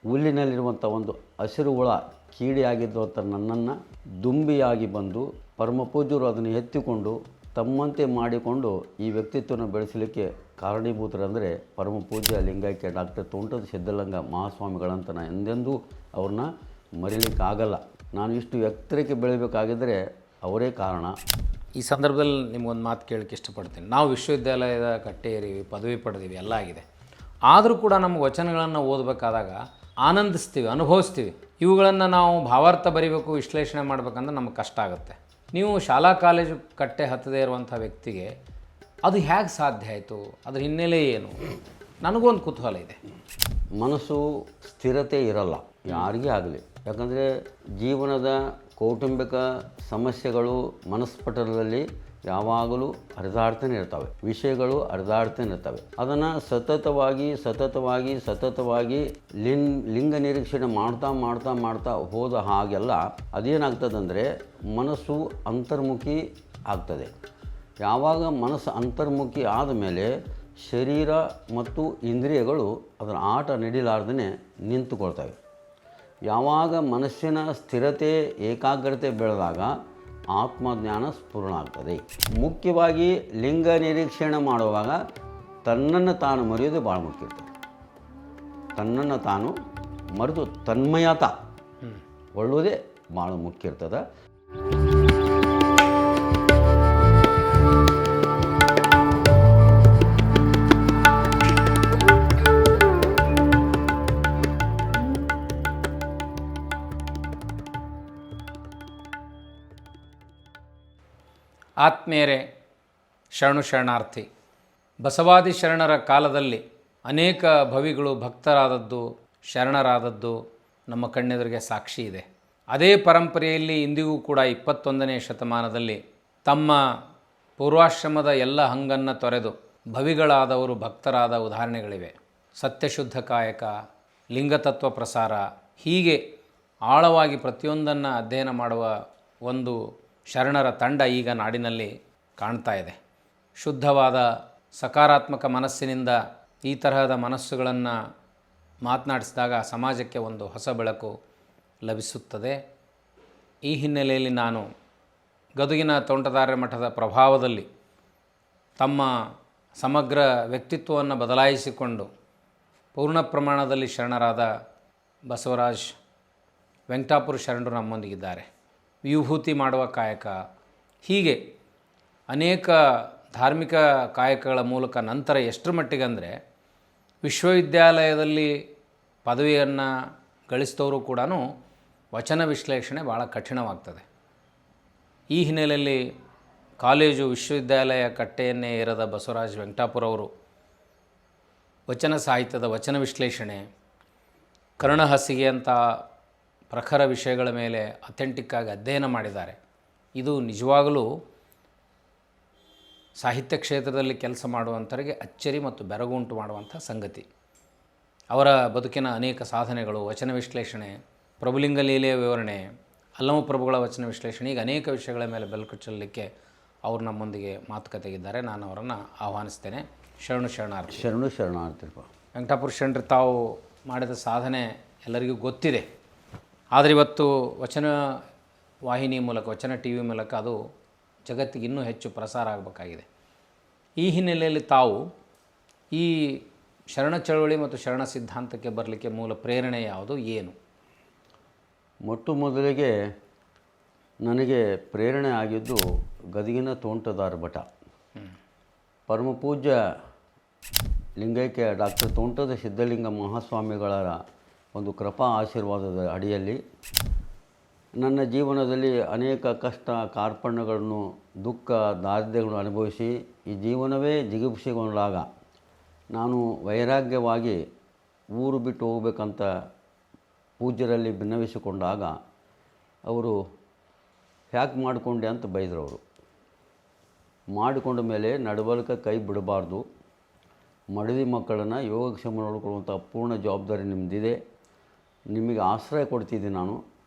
ಹುಲ್ಲಿನಲ್ಲಿರುವಂಥ ಒಂದು ಹಸಿರು ಹುಳ ಕೀಡಿಯಾಗಿದ್ದಂಥ ನನ್ನನ್ನು ದುಂಬಿಯಾಗಿ ಬಂದು ಪರಮಪೂಜ್ಯರು ಅದನ್ನು ಎತ್ತಿಕೊಂಡು ತಮ್ಮಂತೆ ಮಾಡಿಕೊಂಡು ಈ ವ್ಯಕ್ತಿತ್ವವನ್ನು ಬೆಳೆಸಲಿಕ್ಕೆ ಕಾರಣೀಭೂತರಂದರೆ ಪರಮಪೂಜ್ಯ ಲಿಂಗೈಕ್ಯ ಡಾಕ್ಟರ್ ತೋಂಟದ ಸಿದ್ಧಲಿಂಗ ಮಹಾಸ್ವಾಮಿಗಳಂತ ನಾನು ಎಂದೆಂದೂ ಅವ್ರನ್ನ ಮರೀಲಿಕ್ಕಾಗಲ್ಲ. ನಾನು ಇಷ್ಟು ಎತ್ತರಕ್ಕೆ ಬೆಳಿಬೇಕಾಗಿದ್ದರೆ ಅವರೇ ಕಾರಣ. ಈ ಸಂದರ್ಭದಲ್ಲಿ ನಿಮಗೊಂದು ಮಾತು ಕೇಳೋಕ್ಕೆ ಇಷ್ಟಪಡ್ತೀನಿ. ನಾವು ವಿಶ್ವವಿದ್ಯಾಲಯದ ಕಟ್ಟೇರಿ ಪದವಿ ಪಡೆದೀವಿ, ಎಲ್ಲ ಆಗಿದೆ. ಆದರೂ ಕೂಡ ನಮಗೆ ವಚನಗಳನ್ನು ಓದಬೇಕಾದಾಗ ಆನಂದಿಸ್ತೀವಿ, ಅನುಭವಿಸ್ತೀವಿ. ಇವುಗಳನ್ನು ನಾವು ಭಾವಾರ್ಥ ಬರೀಬೇಕು, ವಿಶ್ಲೇಷಣೆ ಮಾಡಬೇಕಂದ್ರೆ ನಮಗೆ ಕಷ್ಟ ಆಗುತ್ತೆ. ನೀವು ಶಾಲಾ ಕಾಲೇಜು ಕಟ್ಟೆ ಹತ್ತದೇ ಇರುವಂಥ ವ್ಯಕ್ತಿಗೆ ಅದು ಹೇಗೆ ಸಾಧ್ಯ ಆಯಿತು? ಅದ್ರ ಹಿನ್ನೆಲೆ ಏನು? ನನಗೂ ಒಂದು ಕುತೂಹಲ ಇದೆ. ಮನಸ್ಸು ಸ್ಥಿರತೆ ಇರಲ್ಲ ಯಾರಿಗೇ ಆಗಲಿ. ಯಾಕಂದರೆ ಜೀವನದ ಕೌಟುಂಬಿಕ ಸಮಸ್ಯೆಗಳು ಮನಸ್ಪಟಲದಲ್ಲಿ ಯಾವಾಗಲೂ ಹರಿದಾಡ್ತಾನೆ ಇರ್ತವೆ, ವಿಷಯಗಳು ಹರಿದಾಡ್ತಾನೆ ಇರ್ತವೆ. ಅದನ್ನು ಸತತವಾಗಿ ಲಿಂಗ ನಿರೀಕ್ಷಣೆ ಮಾಡ್ತಾ ಹೋದ ಹಾಗೆಲ್ಲ ಅದೇನಾಗ್ತದಂದರೆ ಮನಸ್ಸು ಅಂತರ್ಮುಖಿ ಆಗ್ತದೆ. ಯಾವಾಗ ಮನಸ್ಸು ಅಂತರ್ಮುಖಿ ಆದಮೇಲೆ ಶರೀರ ಮತ್ತು ಇಂದ್ರಿಯಗಳು ಅದರ ಆಟ ನಡಿಲಾರ್ದೇ ನಿಂತುಕೊಳ್ತವೆ. ಯಾವಾಗ ಮನಸ್ಸಿನ ಸ್ಥಿರತೆ ಏಕಾಗ್ರತೆ ಬೆಳೆದಾಗ ಆತ್ಮಜ್ಞಾನ ಸ್ಫುರಣ ಆಗ್ತದೆ. ಮುಖ್ಯವಾಗಿ ಲಿಂಗ ನಿರೀಕ್ಷಣೆ ಮಾಡುವಾಗ ತನ್ನನ್ನು ತಾನು ಮರೆಯೋದು ಭಾಳ ಮುಖ್ಯ ಇರ್ತದೆ. ತನ್ನನ್ನು ತಾನು ಮರೆತು ತನ್ಮಯತ ಒಳ್ಳುವುದೇ ಭಾಳ ಮುಖ್ಯ ಇರ್ತದೆ. ಆತ್ಮೀಯರೇ, ಶರಣಾರ್ಥಿ. ಬಸವಾದಿ ಶರಣರ ಕಾಲದಲ್ಲಿ ಅನೇಕ ಭವಿಗಳು ಭಕ್ತರಾದದ್ದು, ಶರಣರಾದದ್ದು ನಮ್ಮ ಕಣ್ಣೆದುರಿಗೆ ಸಾಕ್ಷಿ ಇದೆ. ಅದೇ ಪರಂಪರೆಯಲ್ಲಿ ಇಂದಿಗೂ ಕೂಡ 21ನೇ ಶತಮಾನದಲ್ಲಿ ತಮ್ಮ ಪೂರ್ವಾಶ್ರಮದ ಎಲ್ಲ ಹಂಗನ್ನು ತೊರೆದು ಭವಿಗಳಾದವರು ಭಕ್ತರಾದ ಉದಾಹರಣೆಗಳಿವೆ. ಸತ್ಯಶುದ್ಧ ಕಾಯಕ, ಲಿಂಗತತ್ವ ಪ್ರಸಾರ, ಹೀಗೆ ಆಳವಾಗಿ ಪ್ರತಿಯೊಂದನ್ನು ಅಧ್ಯಯನ ಮಾಡುವ ಒಂದು ಶರಣರ ತಂಡ ಈಗ ನಾಡಿನಲ್ಲಿ ಕಾಣ್ತಾ ಇದೆ. ಶುದ್ಧವಾದ ಸಕಾರಾತ್ಮಕ ಮನಸ್ಸಿನಿಂದ ಈ ತರಹದ ಮನಸ್ಸುಗಳನ್ನು ಮಾತನಾಡಿಸಿದಾಗ ಸಮಾಜಕ್ಕೆ ಒಂದು ಹೊಸ ಬೆಳಕು ಲಭಿಸುತ್ತದೆ. ಈ ಹಿನ್ನೆಲೆಯಲ್ಲಿ ನಾನು ಗದುಗಿನ ತೋಂಟದಾರ್ಯ ಮಠದ ಪ್ರಭಾವದಲ್ಲಿ ತಮ್ಮ ಸಮಗ್ರ ವ್ಯಕ್ತಿತ್ವವನ್ನು ಬದಲಾಯಿಸಿಕೊಂಡು ಪೂರ್ಣ ಪ್ರಮಾಣದಲ್ಲಿ ಶರಣರಾದ ಬಸವರಾಜ್ ವೆಂಕಟಾಪುರ ಶರಣರು ನಮ್ಮೊಂದಿಗಿದ್ದಾರೆ. ವಿಭೂತಿ ಮಾಡುವ ಕಾಯಕ, ಹೀಗೆ ಅನೇಕ ಧಾರ್ಮಿಕ ಕಾಯಕಗಳ ಮೂಲಕ ನಂತರ ಎಷ್ಟರ ಮಟ್ಟಿಗೆ ಅಂದರೆ ವಿಶ್ವವಿದ್ಯಾಲಯದಲ್ಲಿ ಪದವಿಯನ್ನು ಗಳಿಸಿದವರು ಕೂಡ ವಚನ ವಿಶ್ಲೇಷಣೆ ಭಾಳ ಕಠಿಣವಾಗ್ತದೆ. ಈ ಹಿನ್ನೆಲೆಯಲ್ಲಿ ಕಾಲೇಜು ವಿಶ್ವವಿದ್ಯಾಲಯ ಕಟ್ಟೆಯನ್ನೇ ಏರದ ಬಸವರಾಜ್ ವೆಂಕಟಾಪುರ ಅವರು ವಚನ ಸಾಹಿತ್ಯದ ವಚನ ವಿಶ್ಲೇಷಣೆ, ಕರ್ಣಹಸಿಗೆ ಅಂತ ಪ್ರಖರ ವಿಷಯಗಳ ಮೇಲೆ ಅಥೆಂಟಿಕ್ಕಾಗಿ ಅಧ್ಯಯನ ಮಾಡಿದ್ದಾರೆ. ಇದು ನಿಜವಾಗಲೂ ಸಾಹಿತ್ಯ ಕ್ಷೇತ್ರದಲ್ಲಿ ಕೆಲಸ ಮಾಡುವಂಥವರಿಗೆ ಅಚ್ಚರಿ ಮತ್ತು ಬೆರಗುಂಟು ಮಾಡುವಂಥ ಸಂಗತಿ. ಅವರ ಬದುಕಿನ ಅನೇಕ ಸಾಧನೆಗಳು, ವಚನ ವಿಶ್ಲೇಷಣೆ, ಪ್ರಭುಲಿಂಗ ಲೀಲೆಯ ವಿವರಣೆ, ಅಲ್ಲಮ ಪ್ರಭುಗಳ ವಚನ ವಿಶ್ಲೇಷಣೆ, ಈಗ ಅನೇಕ ವಿಷಯಗಳ ಮೇಲೆ ಬೆಳಕು ಚೆಲ್ಲಲಿಕ್ಕೆ ಅವರು ನಮ್ಮೊಂದಿಗೆ ಮಾತುಕತೆಗಿದ್ದಾರೆ. ನಾನು ಅವರನ್ನು ಆಹ್ವಾನಿಸ್ತೇನೆ. ಶರಣಾರ್ಥಿ. ವೆಂಕಟಾಪುರ ಶರಣರು ತಾವು ಮಾಡಿದ ಸಾಧನೆ ಎಲ್ಲರಿಗೂ ಗೊತ್ತಿದೆ. ಆದರೆ ಇವತ್ತು ವಚನ ವಾಹಿನಿ ಮೂಲಕ, ವಚನ ಟಿ ವಿ ಮೂಲಕ ಅದು ಜಗತ್ತಿಗೆ ಇನ್ನೂ ಹೆಚ್ಚು ಪ್ರಸಾರ ಆಗಬೇಕಾಗಿದೆ. ಈ ಹಿನ್ನೆಲೆಯಲ್ಲಿ ತಾವು ಈ ಶರಣ ಚಳವಳಿ ಮತ್ತು ಶರಣ ಸಿದ್ಧಾಂತಕ್ಕೆ ಬರಲಿಕ್ಕೆ ಮೂಲ ಪ್ರೇರಣೆ ಯಾವುದು, ಏನು? ಮೊಟ್ಟ ಮೊದಲಿಗೆ ನನಗೆ ಪ್ರೇರಣೆ ಆಗಿದ್ದು ಗದಗಿನ ತೋಂಟದಾರ್ಯ ಮಠ. ಪರಮಪೂಜ್ಯ ಲಿಂಗೈಕ್ಯ ಡಾಕ್ಟರ್ ತೋಂಟದ ಸಿದ್ಧಲಿಂಗ ಮಹಾಸ್ವಾಮಿಗಳ ಒಂದು ಕೃಪಾ ಆಶೀರ್ವಾದದ ಅಡಿಯಲ್ಲಿ ನನ್ನ ಜೀವನದಲ್ಲಿ ಅನೇಕ ಕಷ್ಟ ಕಾರ್ಪಣ್ಯಗಳನ್ನು, ದುಃಖ ದಾರಿದ್ರ್ಯಗಳನ್ನು ಅನುಭವಿಸಿ ಈ ಜೀವನವೇ ಜಿಗುಪ್ಸೆಗೊಂಡಾಗ ನಾನು ವೈರಾಗ್ಯವಾಗಿ ಊರು ಬಿಟ್ಟು ಹೋಗಬೇಕಂತ ಪೂಜ್ಯರಲ್ಲಿ ಭಿನ್ನವಿಸಿಕೊಂಡಾಗ ಅವರು ಹ್ಯಾಕ್ ಮಾಡಿಕೊಂಡೆ ಅಂತ ಬೈದರು. ಅವರು ಮಾಡಿಕೊಂಡ ಮೇಲೆ ನಡಬಲಕ ಕೈ ಬಿಡಬಾರ್ದು, ಮಡದಿ ಮಕ್ಕಳನ್ನು ಯೋಗಕ್ಷೇಮ ನೋಡಿಕೊಳ್ಳುವಂಥ ಪೂರ್ಣ ಜವಾಬ್ದಾರಿ ನಿಮ್ಮದಿದೆ, ನಿಮಗೆ ಆಶ್ರಯ ಕೊಡ್ತಿದ್ದೀನಿ ನಾನು,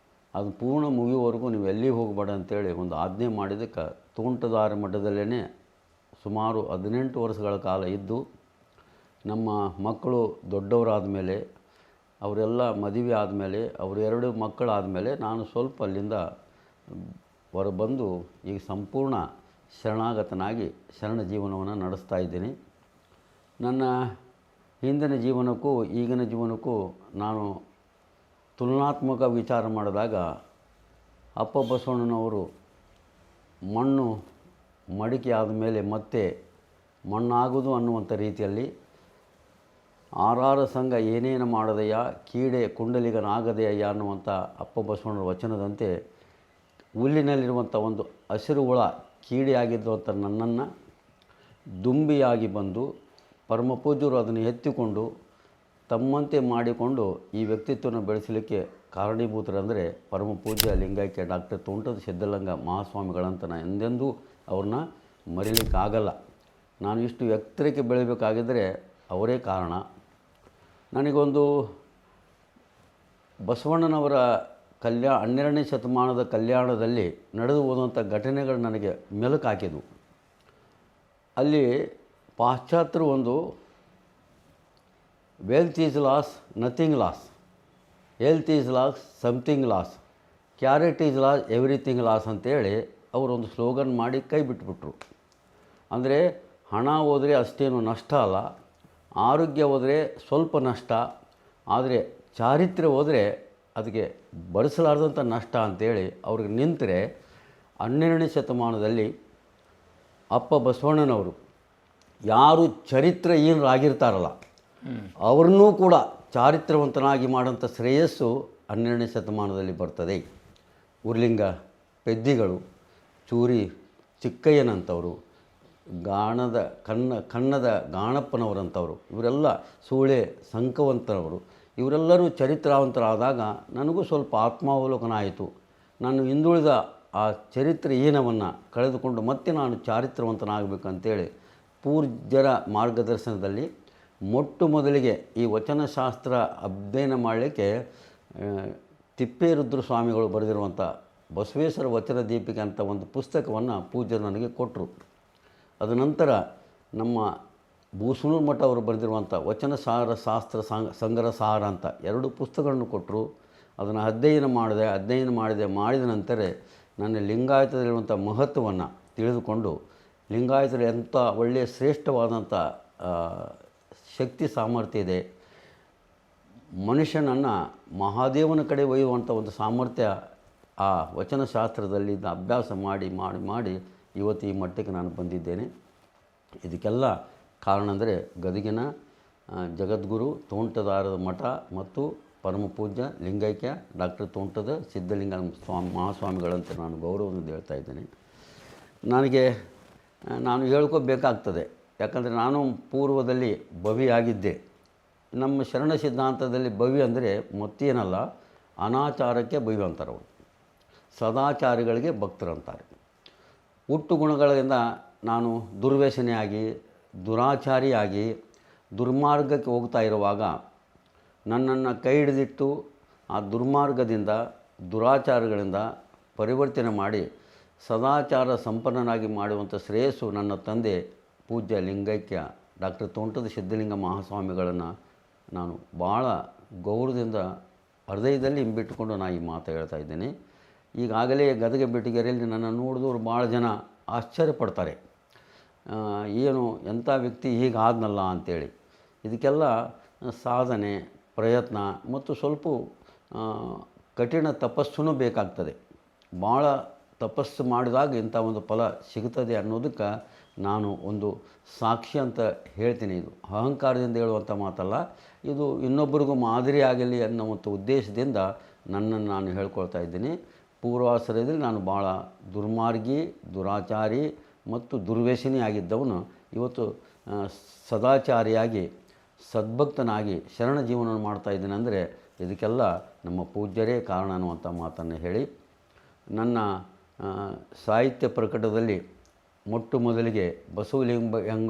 ಅದು ಪೂರ್ಣ ಮುಗಿಯುವವರೆಗೂ ನೀವು ಎಲ್ಲಿ ಹೋಗಬೇಡ ಅಂತೇಳಿ ಒಂದು ಆಜ್ಞೆ ಮಾಡಿದ್ದಕ್ಕೆ ತೋಂಟದಾರ್ಯ ಮಠದಲ್ಲೇ ಸುಮಾರು 18 ವರ್ಷಗಳ ಕಾಲ ಇದ್ದು, ನಮ್ಮ ಮಕ್ಕಳು ದೊಡ್ಡವರಾದ ಮೇಲೆ ಅವರೆಲ್ಲ ಮದುವೆ ಆದಮೇಲೆ ಅವರು 2 ಮಕ್ಕಳಾದಮೇಲೆ ನಾನು ಸ್ವಲ್ಪ ಅಲ್ಲಿಂದ ಹೊರಬಂದು ಈಗ ಸಂಪೂರ್ಣ ಶರಣಾಗತನಾಗಿ ಶರಣ ಜೀವನವನ್ನು ನಡೆಸ್ತಾ ಇದ್ದೀನಿ. ನನ್ನ ಹಿಂದಿನ ಜೀವನಕ್ಕೂ ಈಗಿನ ಜೀವನಕ್ಕೂ ನಾನು ತುಲನಾತ್ಮಕ ವಿಚಾರ ಮಾಡಿದಾಗ ಅಪ್ಪ ಬಸವಣ್ಣನವರು ಮಣ್ಣು ಮಡಿಕೆ ಆದಮೇಲೆ ಮತ್ತೆ ಮಣ್ಣಾಗುವುದು ಅನ್ನುವಂಥ ರೀತಿಯಲ್ಲಿ ಆರಾರ ಸಂಘ ಏನೇನು ಮಾಡದೆಯ ಕೀಡೆ ಕುಂಡಲಿಗನಾಗದೆಯ ಅನ್ನುವಂಥ ಅಪ್ಪ ಬಸವಣ್ಣನ ವಚನದಂತೆ ಹುಲ್ಲಿನಲ್ಲಿರುವಂಥ ಒಂದು ಹಸಿರು ಹುಳ ಕೀಡೆಯಾಗಿದ್ದಂಥ ನನ್ನನ್ನು ದುಂಬಿಯಾಗಿ ಬಂದು ಪರಮಪೂಜ್ಯರು ಅದನ್ನು ಎತ್ತಿಕೊಂಡು ತಮ್ಮಂತೆ ಮಾಡಿಕೊಂಡು ಈ ವ್ಯಕ್ತಿತ್ವವನ್ನು ಬೆಳೆಸಲಿಕ್ಕೆ ಕಾರಣೀಭೂತರಂದರೆ ಪರಮಪೂಜ್ಯ ಲಿಂಗೈಕ್ಯ ಡಾಕ್ಟರ್ ತೋಂಟದ ಸಿದ್ಧಲಿಂಗ ಮಹಾಸ್ವಾಮಿಗಳಂತ ನಾನು ಎಂದೆಂದೂ ಅವ್ರನ್ನ ಮರೀಲಿಕ್ಕಾಗಲ್ಲ. ನಾನು ಇಷ್ಟು ಎತ್ತರಕ್ಕೆ ಬೆಳಿಬೇಕಾಗಿದ್ದರೆ ಅವರೇ ಕಾರಣ. ನನಗೊಂದು ಬಸವಣ್ಣನವರ 12ನೇ ಶತಮಾನದ ಕಲ್ಯಾಣದಲ್ಲಿ ನಡೆದು ಹೋದಂಥ ಘಟನೆಗಳು ನನಗೆ ಮೆಲುಕು ಹಾಕಿದ್ವು. ಅಲ್ಲಿ ಪಾಶ್ಚಾತ್ಯರು ಒಂದು wealth is loss, nothing loss, health is loss, something loss, carrot is loss, everything loss ಅಂತೇಳಿ ಅವರೊಂದು ಸ್ಲೋಗನ್ ಮಾಡಿ ಕೈ ಬಿಟ್ಬಿಟ್ರು. ಅಂದರೆ ಹಣ ಹೋದರೆ ಅಷ್ಟೇನು ನಷ್ಟ ಅಲ್ಲ, ಆರೋಗ್ಯ ಹೋದರೆ ಸ್ವಲ್ಪ ನಷ್ಟ, ಆದರೆ ಚಾರಿತ್ರ್ಯ ಹೋದರೆ ಅದಕ್ಕೆ ಬಳಸಲಾರ್ದಂಥ ನಷ್ಟ ಅಂಥೇಳಿ ಅವ್ರಿಗೆ ನಿಂತರೆ 12ನೇ ಶತಮಾನದಲ್ಲಿ ಅಪ್ಪ ಬಸವಣ್ಣನವರು ಯಾರು ಚರಿತ್ರೆಹೀನರಾಗಿರ್ತಾರಲ್ಲ ಅವ್ರನ್ನೂ ಕೂಡ ಚಾರಿತ್ರ್ಯವಂತನಾಗಿ ಮಾಡೋಂಥ ಶ್ರೇಯಸ್ಸು 12ನೇ ಶತಮಾನದಲ್ಲಿ ಬರ್ತದೆ. ಉರ್ಲಿಂಗ ಪೆದ್ದಿಗಳು, ಚೂರಿ ಚಿಕ್ಕಯ್ಯನಂಥವರು, ಕನ್ನದ ಗಾಣಪ್ಪನವರಂಥವರು, ಇವರೆಲ್ಲ ಸೂಳೆ ಸಂಕವಂತನವರು, ಇವರೆಲ್ಲರೂ ಚರಿತ್ರಾವಂತರಾದಾಗ ನನಗೂ ಸ್ವಲ್ಪ ಆತ್ಮಾವಲೋಕನ ಆಯಿತು. ನಾನು ಹಿಂದುಳಿದ ಆ ಚರಿತ್ರೆಹೀನವನ್ನು ಕಳೆದುಕೊಂಡು ಮತ್ತೆ ನಾನು ಚಾರಿತ್ರವಂತನಾಗಬೇಕಂತೇಳಿ ಪೂಜ್ಯರ ಮಾರ್ಗದರ್ಶನದಲ್ಲಿ ಮೊಟ್ಟ ಮೊದಲಿಗೆ ಈ ವಚನಶಾಸ್ತ್ರ ಅಧ್ಯಯನ ಮಾಡಲಿಕ್ಕೆ ತಿಪ್ಪೇರುದ್ರ ಸ್ವಾಮಿಗಳು ಬರೆದಿರುವಂಥ ಬಸವೇಶ್ವರ ವಚನ ದೀಪಿಕೆ ಅಂತ ಒಂದು ಪುಸ್ತಕವನ್ನು ಪೂಜ್ಯರು ನನಗೆ ಕೊಟ್ಟರು. ಅದ ನಂತರ ನಮ್ಮ ಬೂಸನೂರು ಮಠ ಅವರು ಬರೆದಿರುವಂಥ ವಚನಸಾರ ಶಾಸ್ತ್ರ ಸಂಗ್ರಹ ಸಾರ ಅಂತ 2 ಪುಸ್ತಕಗಳನ್ನು ಕೊಟ್ಟರು. ಅದನ್ನು ಅಧ್ಯಯನ ಮಾಡಿದ ನಂತರ ನನ್ನ ಲಿಂಗಾಯತದಲ್ಲಿರುವಂಥ ಮಹತ್ವವನ್ನು ತಿಳಿದುಕೊಂಡು ಲಿಂಗಾಯತರು ಎಂಥ ಒಳ್ಳೆಯ ಶ್ರೇಷ್ಠವಾದಂಥ ಶಕ್ತಿ ಸಾಮರ್ಥ್ಯ ಇದೆ, ಮನುಷ್ಯನನ್ನು ಮಹಾದೇವನ ಕಡೆ ಒಯ್ಯುವಂಥ ಒಂದು ಸಾಮರ್ಥ್ಯ ಆ ವಚನಶಾಸ್ತ್ರದಲ್ಲಿ ಅಭ್ಯಾಸ ಮಾಡಿ ಇವತ್ತು ಈ ಮಟ್ಟಕ್ಕೆ ನಾನು ಬಂದಿದ್ದೇನೆ. ಇದಕ್ಕೆಲ್ಲ ಕಾರಣ ಅಂದರೆ ಗದಗಿನ ಜಗದ್ಗುರು ತೋಂಟದಾರದ ಮಠ ಮತ್ತು ಪರಮಪೂಜ್ಯ ಲಿಂಗೈಕ್ಯ ಡಾಕ್ಟರ್ ತೋಂಟದ ಸಿದ್ಧಲಿಂಗ ಮಹಾಸ್ವಾಮಿಗಳಂತ ನಾನು ಗೌರವದಿಂದ ಹೇಳ್ತಾ ಇದ್ದೇನೆ. ನಾನು ಹೇಳ್ಕೋಬೇಕಾಗ್ತದೆ, ಯಾಕಂದರೆ ನಾನು ಪೂರ್ವದಲ್ಲಿ ಭವಿಯಾಗಿದ್ದೆ. ನಮ್ಮ ಶರಣ ಸಿದ್ಧಾಂತದಲ್ಲಿ ಭವಿ ಅಂದರೆ ಮತ್ತೇನಲ್ಲ, ಅನಾಚಾರಕ್ಕೆ ಭವಿ ಅಂತಾರೆ ಅವರು, ಸದಾಚಾರಿಗಳಿಗೆ ಭಕ್ತರಂತಾರೆ. ಹುಟ್ಟು ಗುಣಗಳಿಂದ ನಾನು ದುರ್ವ್ಯಸನಿಯಾಗಿ ದುರಾಚಾರಿಯಾಗಿ ದುರ್ಮಾರ್ಗಕ್ಕೆ ಹೋಗ್ತಾ ಇರುವಾಗ ನನ್ನನ್ನು ಕೈ ಹಿಡಿದಿಟ್ಟು ಆ ದುರ್ಮಾರ್ಗದಿಂದ ದುರಾಚಾರಗಳಿಂದ ಪರಿವರ್ತನೆ ಮಾಡಿ ಸದಾಚಾರ ಸಂಪನ್ನನಾಗಿ ಮಾಡುವಂಥ ಶ್ರೇಯಸ್ಸು ನನ್ನ ತಂದೆ ಪೂಜ್ಯ ಲಿಂಗೈಕ್ಯ ಡಾಕ್ಟರ್ ತೋಂಟದ ಸಿದ್ಧಲಿಂಗ ಮಹಾಸ್ವಾಮಿಗಳನ್ನು ನಾನು ಭಾಳ ಗೌರವದಿಂದ ಹೃದಯದಲ್ಲಿ ಹಿಂಬಿಟ್ಟುಕೊಂಡು ನಾನು ಈ ಮಾತು ಹೇಳ್ತಾ ಇದ್ದೇನೆ. ಈಗಾಗಲೇ ಗದಗ ಬೆಟಗೇರಿಯಲ್ಲಿ ನನ್ನ ನೋಡಿದವರು ಭಾಳ ಜನ ಆಶ್ಚರ್ಯಪಡ್ತಾರೆ, ಏನು ಎಂಥ ವ್ಯಕ್ತಿ ಹೀಗಾದ್ನಲ್ಲ ಅಂಥೇಳಿ. ಇದಕ್ಕೆಲ್ಲ ಸಾಧನೆ, ಪ್ರಯತ್ನ ಮತ್ತು ಸ್ವಲ್ಪ ಕಠಿಣ ತಪಸ್ಸೂ ಬೇಕಾಗ್ತದೆ. ಭಾಳ ತಪಸ್ಸು ಮಾಡಿದಾಗ ಇಂಥ ಒಂದು ಫಲ ಸಿಗ್ತದೆ ಅನ್ನೋದಕ್ಕೆ ನಾನು ಒಂದು ಸಾಕ್ಷಿ ಅಂತ ಹೇಳ್ತೀನಿ. ಇದು ಅಹಂಕಾರದಿಂದ ಹೇಳುವಂಥ ಮಾತಲ್ಲ, ಇದು ಇನ್ನೊಬ್ಬರಿಗೂ ಮಾದರಿ ಆಗಲಿ ಅನ್ನುವಂಥ ಉದ್ದೇಶದಿಂದ ನನ್ನನ್ನು ನಾನು ಹೇಳ್ಕೊಳ್ತಾ ಇದ್ದೀನಿ. ಪೂರ್ವಾಶ್ರಯದಲ್ಲಿ ನಾನು ಭಾಳ ದುರ್ಮಾರ್ಗಿ, ದುರಾಚಾರಿ ಮತ್ತು ದುರ್ವ್ಯಸನಿ ಆಗಿದ್ದವನು ಇವತ್ತು ಸದಾಚಾರಿಯಾಗಿ ಸದ್ಭಕ್ತನಾಗಿ ಶರಣ ಜೀವನವನ್ನು ಮಾಡ್ತಾಯಿದ್ದೀನಿ. ಅಂದರೆ ಇದಕ್ಕೆಲ್ಲ ನಮ್ಮ ಪೂಜ್ಯರೇ ಕಾರಣ ಅನ್ನುವಂಥ ಮಾತನ್ನು ಹೇಳಿ, ನನ್ನ ಸಾಹಿತ್ಯ ಪ್ರಕಟದಲ್ಲಿ ಮೊಟ್ಟ ಮೊದಲಿಗೆ ಬಸವಲಿಂಗ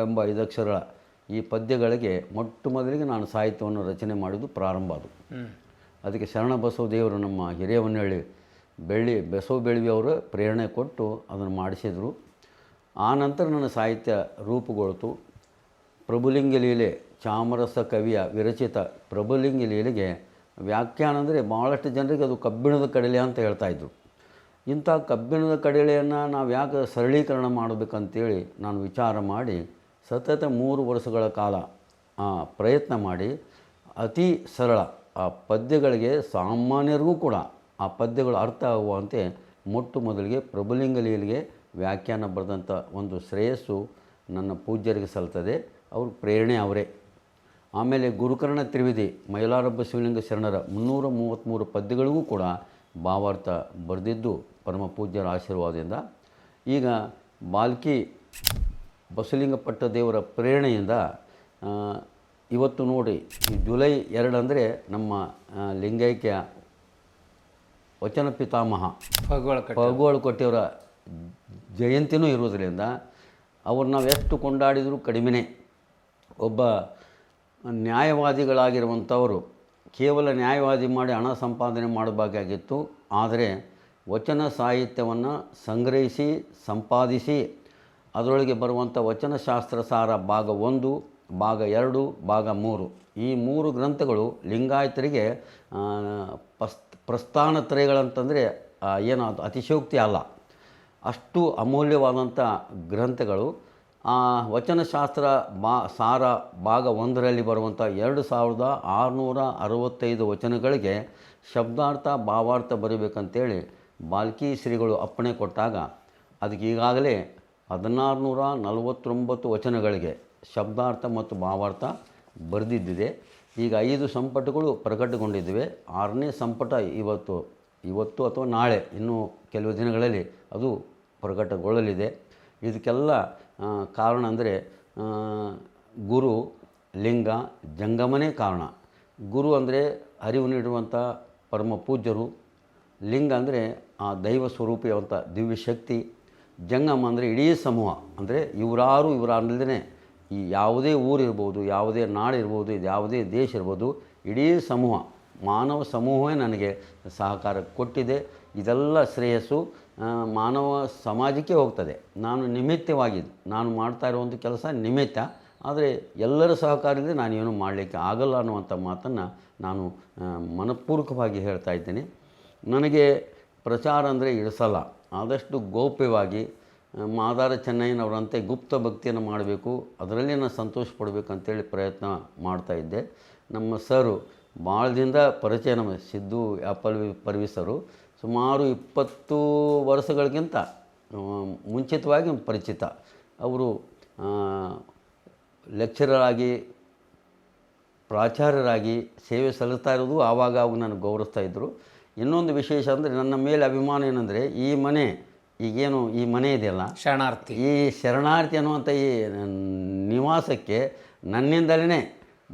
ಎಂಬ 5 ಅಕ್ಷರಗಳ ಈ ಪದ್ಯಗಳಿಗೆ ಮೊಟ್ಟ ಮೊದಲಿಗೆ ನಾನು ಸಾಹಿತ್ಯವನ್ನು ರಚನೆ ಮಾಡಿದ್ದು ಪ್ರಾರಂಭ ಅದು. ಅದಕ್ಕೆ ಶರಣ ಬಸವ ದೇವರು ನಮ್ಮ ಹಿರಿಯವನಹಳ್ಳಿ ಬಸವ ಬೆಳವಿಯವರು ಪ್ರೇರಣೆ ಕೊಟ್ಟು ಅದನ್ನು ಮಾಡಿಸಿದರು. ಆ ನಂತರ ನನ್ನ ಸಾಹಿತ್ಯ ರೂಪುಗೊಳ್ತು. ಪ್ರಭುಲಿಂಗ ಲೀಲೆ ಚಾಮರಸ ಕವಿಯ ವಿರಚಿತ ಪ್ರಭುಲಿಂಗ ಲೀಲೆಗೆ ವ್ಯಾಖ್ಯಾನ ಅಂದರೆ ಭಾಳಷ್ಟು ಜನರಿಗೆ ಅದು ಕಬ್ಬಿಣದ ಕಡಲೆ ಅಂತ ಹೇಳ್ತಾಯಿದ್ರು. ಇಂಥ ಕಬ್ಬಿಣದ ಕಡಲೆಯನ್ನು ನಾವು ಯಾಕೆ ಸರಳೀಕರಣ ಮಾಡಬೇಕಂತೇಳಿ ನಾನು ವಿಚಾರ ಮಾಡಿ ಸತತ 3 ವರ್ಷಗಳ ಕಾಲ ಪ್ರಯತ್ನ ಮಾಡಿ ಅತಿ ಸರಳ ಆ ಪದ್ಯಗಳಿಗೆ ಸಾಮಾನ್ಯರಿಗೂ ಕೂಡ ಆ ಪದ್ಯಗಳು ಅರ್ಥ ಆಗುವಂತೆ ಮೊಟ್ಟ ಮೊದಲಿಗೆ ಪ್ರಭುಲಿಂಗ ಲೀಲೆಗೆ ವ್ಯಾಖ್ಯಾನ ಬರೆದಂಥ ಒಂದು ಶ್ರೇಯಸ್ಸು ನನ್ನ ಪೂಜ್ಯರಿಗೆ ಸಲ್ತದೆ. ಅವ್ರ ಪ್ರೇರಣೆ ಅವರೇ. ಆಮೇಲೆ ಗುರುಕರ್ಣ ತ್ರಿವಿಧಿ ಮೈಲಾರಬ್ಬ ಶಿವಲಿಂಗ ಶರಣರ 333 ಪದ್ಯಗಳಿಗೂ ಕೂಡ ಭಾವಾರ್ಥ ಬರೆದಿದ್ದು ಪರಮ ಪೂಜ್ಯರ ಆಶೀರ್ವಾದದಿಂದ. ಈಗ ಬಾಲ್ಕಿ ಬಸವಲಿಂಗಪಟ್ಟ ದೇವರ ಪ್ರೇರಣೆಯಿಂದ ಇವತ್ತು ನೋಡಿ ಜುಲೈ 2 ಅಂದರೆ ನಮ್ಮ ಲಿಂಗೈಕ್ಯ ವಚನ ಪಿತಾಮಹ ಫಗುವಳ ಕೊಟ್ಟಿಯವರ ಜಯಂತಿನೂ ಇರೋದರಿಂದ ಅವ್ರು ನಾವು ಎಷ್ಟು ಕೊಂಡಾಡಿದರೂ ಕಡಿಮೆನೇ. ಒಬ್ಬ ನ್ಯಾಯವಾದಿಗಳಾಗಿರುವಂಥವರು ಕೇವಲ ನ್ಯಾಯವಾದಿ ಮಾಡಿ ಹಣ ಸಂಪಾದನೆ ಮಾಡಬೇಕಾಗಿತ್ತು. ಆದರೆ ವಚನ ಸಾಹಿತ್ಯವನ್ನು ಸಂಗ್ರಹಿಸಿ ಸಂಪಾದಿಸಿ ಅದರೊಳಗೆ ಬರುವಂಥ ವಚನಶಾಸ್ತ್ರ ಸಾರ ಭಾಗ 1, ಭಾಗ 2, ಭಾಗ 3 ಈ 3 ಗ್ರಂಥಗಳು ಲಿಂಗಾಯತರಿಗೆ ಪ್ರಸ್ಥಾನತ್ರಯಗಳಂತಂದರೆ ಏನು ಅದು ಅತಿಶಯೋಕ್ತಿ ಅಲ್ಲ, ಅಷ್ಟು ಅಮೂಲ್ಯವಾದಂಥ ಗ್ರಂಥಗಳು. ಆ ವಚನಶಾಸ್ತ್ರ ಸಾರ ಭಾಗ 1ರಲ್ಲಿ ಬರುವಂಥ 2665 ವಚನಗಳಿಗೆ ಶಬ್ದಾರ್ಥ ಭಾವಾರ್ಥ ಬರೀಬೇಕಂತೇಳಿ ಬಾಲ್ಕಿ ಶ್ರೀಗಳು ಅಪ್ಪಣೆ ಕೊಟ್ಟಾಗ ಅದಕ್ಕೆ ಈಗಾಗಲೇ 1649 ವಚನಗಳಿಗೆ ಶಬ್ದಾರ್ಥ ಮತ್ತು ಭಾವಾರ್ಥ ಬರೆದಿದ್ದಿದೆ. ಈಗ 5 ಸಂಪುಟಗಳು ಪ್ರಕಟಗೊಂಡಿದ್ದಾವೆ. 6ನೇ ಸಂಪುಟ ಇವತ್ತು ಅಥವಾ ನಾಳೆ ಇನ್ನೂ ಕೆಲವು ದಿನಗಳಲ್ಲಿ ಅದು ಪ್ರಕಟಗೊಳ್ಳಲಿದೆ. ಇದಕ್ಕೆಲ್ಲ ಕಾರಣ ಅಂದರೆ ಗುರು ಲಿಂಗ ಜಂಗಮನೇ ಕಾರಣ. ಗುರು ಅಂದರೆ ಅರಿವು ನೀಡುವಂಥ ಪರಮ ಪೂಜ್ಯರು, ಲಿಂಗ ಅಂದರೆ ಆ ದೈವ ಸ್ವರೂಪಿಯಾದಂಥ ದಿವ್ಯಶಕ್ತಿ, ಜಂಗಮ ಅಂದರೆ ಇಡೀ ಸಮೂಹ. ಅಂದರೆ ಇವರಲ್ಲದೇ ಈ ಯಾವುದೇ ಊರಿರ್ಬೋದು, ಯಾವುದೇ ನಾಡಿರ್ಬೋದು, ಇದು ಯಾವುದೇ ದೇಶ ಇರ್ಬೋದು, ಇಡೀ ಸಮೂಹ ಮಾನವ ಸಮೂಹವೇ ನನಗೆ ಸಹಕಾರ ಕೊಟ್ಟಿದೆ. ಇದೆಲ್ಲ ಶ್ರೇಯಸ್ಸು ಮಾನವ ಸಮಾಜಕ್ಕೆ ಹೋಗ್ತದೆ. ನಾನು ನಿಮಿತ್ತವಾಗಿದ್ದು ನಾನು ಮಾಡ್ತಾ ಇರುವಂಥ ಕೆಲಸ ನಿಮಿತ್ತ. ಆದರೆ ಎಲ್ಲರ ಸಹಕಾರದಿಂದ ನಾನೇನು ಮಾಡಲಿಕ್ಕೆ ಆಗಲ್ಲ ಅನ್ನುವಂಥ ಮಾತನ್ನು ನಾನು ಮನಪೂರ್ವಕವಾಗಿ ಹೇಳ್ತಾ ಇದ್ದೀನಿ. ನನಗೆ ಪ್ರಚಾರ ಅಂದರೆ ಇಳಿಸಲ್ಲ. ಆದಷ್ಟು ಗೌಪ್ಯವಾಗಿ ಮಾದಾರ ಚೆನ್ನಯ್ಯನವರಂತೆ ಗುಪ್ತ ಭಕ್ತಿಯನ್ನು ಮಾಡಬೇಕು, ಅದರಲ್ಲಿ ನಾನು ಸಂತೋಷ ಪಡಬೇಕಂತೇಳಿ ಪ್ರಯತ್ನ ಮಾಡ್ತಾಯಿದ್ದೆ. ನಮ್ಮ ಸರು ಭಾಳ ದಿನದ ಪರಿಚಯ, ನಮ್ಮ ಸಿದ್ದು ಪರ್ವಿಸರು ಸುಮಾರು 20 ವರ್ಷಗಳಿಗಿಂತ ಮುಂಚಿತವಾಗಿ ಪರಿಚಿತ. ಅವರು ಲೆಕ್ಚರರ್ ಆಗಿ ಪ್ರಾಚಾರ್ಯರಾಗಿ ಸೇವೆ ಸಲ್ಲಿಸ್ತಾ ಇರೋದು ಆವಾಗ ನನಗೆ ಗೌರವಿಸ್ತಾ ಇದ್ದರು. ಇನ್ನೊಂದು ವಿಶೇಷ ಅಂದರೆ ನನ್ನ ಮೇಲೆ ಅಭಿಮಾನ ಏನಂದರೆ ಈ ಮನೆ ಈಗೇನು ಈ ಮನೆ ಇದೆಯಲ್ಲ, ಶರಣಾರ್ಥಿ, ಈ ಶರಣಾರ್ಥಿ ಅನ್ನುವಂಥ ಈ ನಿವಾಸಕ್ಕೆ ನನ್ನಿಂದಲೇ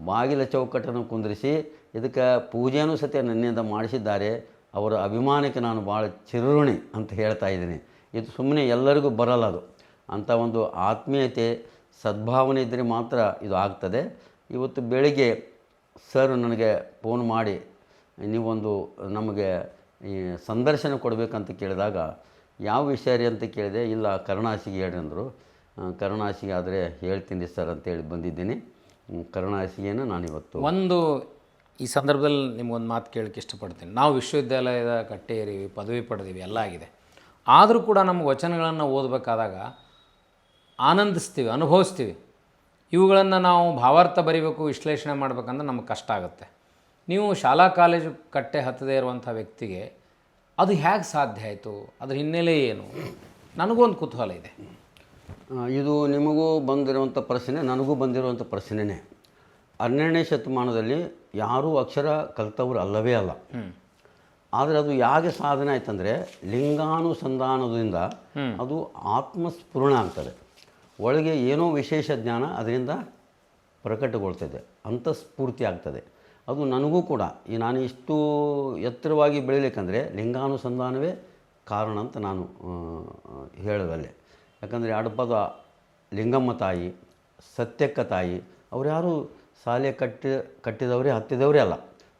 ಬಾಗಿಲ ಚೌಕಟ್ಟನ್ನು ಕುಂದಿರಿಸಿ ಇದಕ್ಕೆ ಪೂಜೆಯೂ ಸತ್ಯ ನನ್ನಿಂದ ಮಾಡಿಸಿದ್ದಾರೆ. ಅವರ ಅಭಿಮಾನಕ್ಕೆ ನಾನು ಭಾಳ ಚಿರಋಣಿ ಅಂತ ಹೇಳ್ತಾ ಇದ್ದೀನಿ. ಇದು ಸುಮ್ಮನೆ ಎಲ್ಲರಿಗೂ ಬರಲ್ಲ. ಅದು ಅಂಥ ಒಂದು ಆತ್ಮೀಯತೆ ಸದ್ಭಾವನೆ ಇದ್ದರೆ ಮಾತ್ರ ಇದು ಆಗ್ತದೆ. ಇವತ್ತು ಬೆಳಿಗ್ಗೆ ಸರ್ ನನಗೆ ಫೋನ್ ಮಾಡಿ ನೀವೊಂದು ನಮಗೆ ಈ ಸಂದರ್ಶನ ಕೊಡಬೇಕಂತ ಕೇಳಿದಾಗ ಯಾವ ವಿಷಯ ರೀ ಅಂತ ಕೇಳಿದೆ. ಇಲ್ಲ ಕರುಣಾಸಿಗೆ ಹೇಳಿ ಅಂದರು. ಕರುಣಾಸಿಗೆ ಆದರೆ ಹೇಳ್ತೀನಿ ಸರ್ ಅಂತೇಳಿ ಬಂದಿದ್ದೀನಿ. ಕರುಣಾಸಿಗೆಯನ್ನು ನಾನಿವತ್ತು ಈ ಸಂದರ್ಭದಲ್ಲಿ ನಿಮಗೊಂದು ಮಾತು ಕೇಳೋಕ್ಕೆ ಇಷ್ಟಪಡ್ತೀನಿ. ನಾವು ವಿಶ್ವವಿದ್ಯಾಲಯದ ಕಟ್ಟೇರಿವಿ, ಪದವಿ ಪಡೆದೀವಿ, ಎಲ್ಲ ಆಗಿದೆ. ಆದರೂ ಕೂಡ ನಮಗೆ ವಚನಗಳನ್ನು ಓದಬೇಕಾದಾಗ ಆನಂದಿಸ್ತೀವಿ, ಅನುಭವಿಸ್ತೀವಿ. ಇವುಗಳನ್ನು ನಾವು ಭಾವಾರ್ಥ ಬರೀಬೇಕು, ವಿಶ್ಲೇಷಣೆ ಮಾಡಬೇಕಂದ್ರೆ ನಮಗೆ ಕಷ್ಟ ಆಗುತ್ತೆ. ನೀವು ಶಾಲಾ ಕಾಲೇಜು ಕಟ್ಟೆ ಹತ್ತದೇ ಇರುವಂಥ ವ್ಯಕ್ತಿಗೆ ಅದು ಹೇಗೆ ಸಾಧ್ಯ ಆಯಿತು? ಅದರ ಹಿನ್ನೆಲೆ ಏನು? ನನಗೂ ಒಂದು ಕುತೂಹಲ ಇದೆ. ಇದು ನಿಮಗೂ ಬಂದಿರುವಂಥ ಪ್ರಶ್ನೆ, ನನಗೂ ಬಂದಿರುವಂಥ ಪ್ರಶ್ನೆನೇ. 12ನೇ ಶತಮಾನದಲ್ಲಿ ಯಾರೂ ಅಕ್ಷರ ಕಲಿತವರು ಅಲ್ಲವೇ ಅಲ್ಲ. ಆದರೆ ಅದು ಹೇಗೆ ಸಾಧನೆ ಆಯ್ತಂದರೆ ಲಿಂಗಾನುಸಂಧಾನದಿಂದ ಅದು ಆತ್ಮಸ್ಫುರಣ ಆಗ್ತದೆ. ಒಳಗೆ ಏನೋ ವಿಶೇಷ ಜ್ಞಾನ ಅದರಿಂದ ಪ್ರಕಟಗೊಳ್ತದೆ, ಅಂತಸ್ಫೂರ್ತಿ ಆಗ್ತದೆ. ಅದು ನನಗೂ ಕೂಡ ನಾನು ಇಷ್ಟು ಎತ್ತರವಾಗಿ ಬೆಳೀಲಿಕ್ಕಂದರೆ ಲಿಂಗಾನುಸಂಧಾನವೇ ಕಾರಣ ಅಂತ ನಾನು ಹೇಳಬಲ್ಲೆ. ಯಾಕಂದರೆ ಅಡಪದ ಲಿಂಗಮ್ಮ ತಾಯಿ, ಸತ್ಯಕ್ಕ ತಾಯಿ ಅವ್ರು ಯಾರೂ ಶಾಲೆ ಕಟ್ಟಿದವರೇ ಹತ್ತಿದವರೇ ಅಲ್ಲ.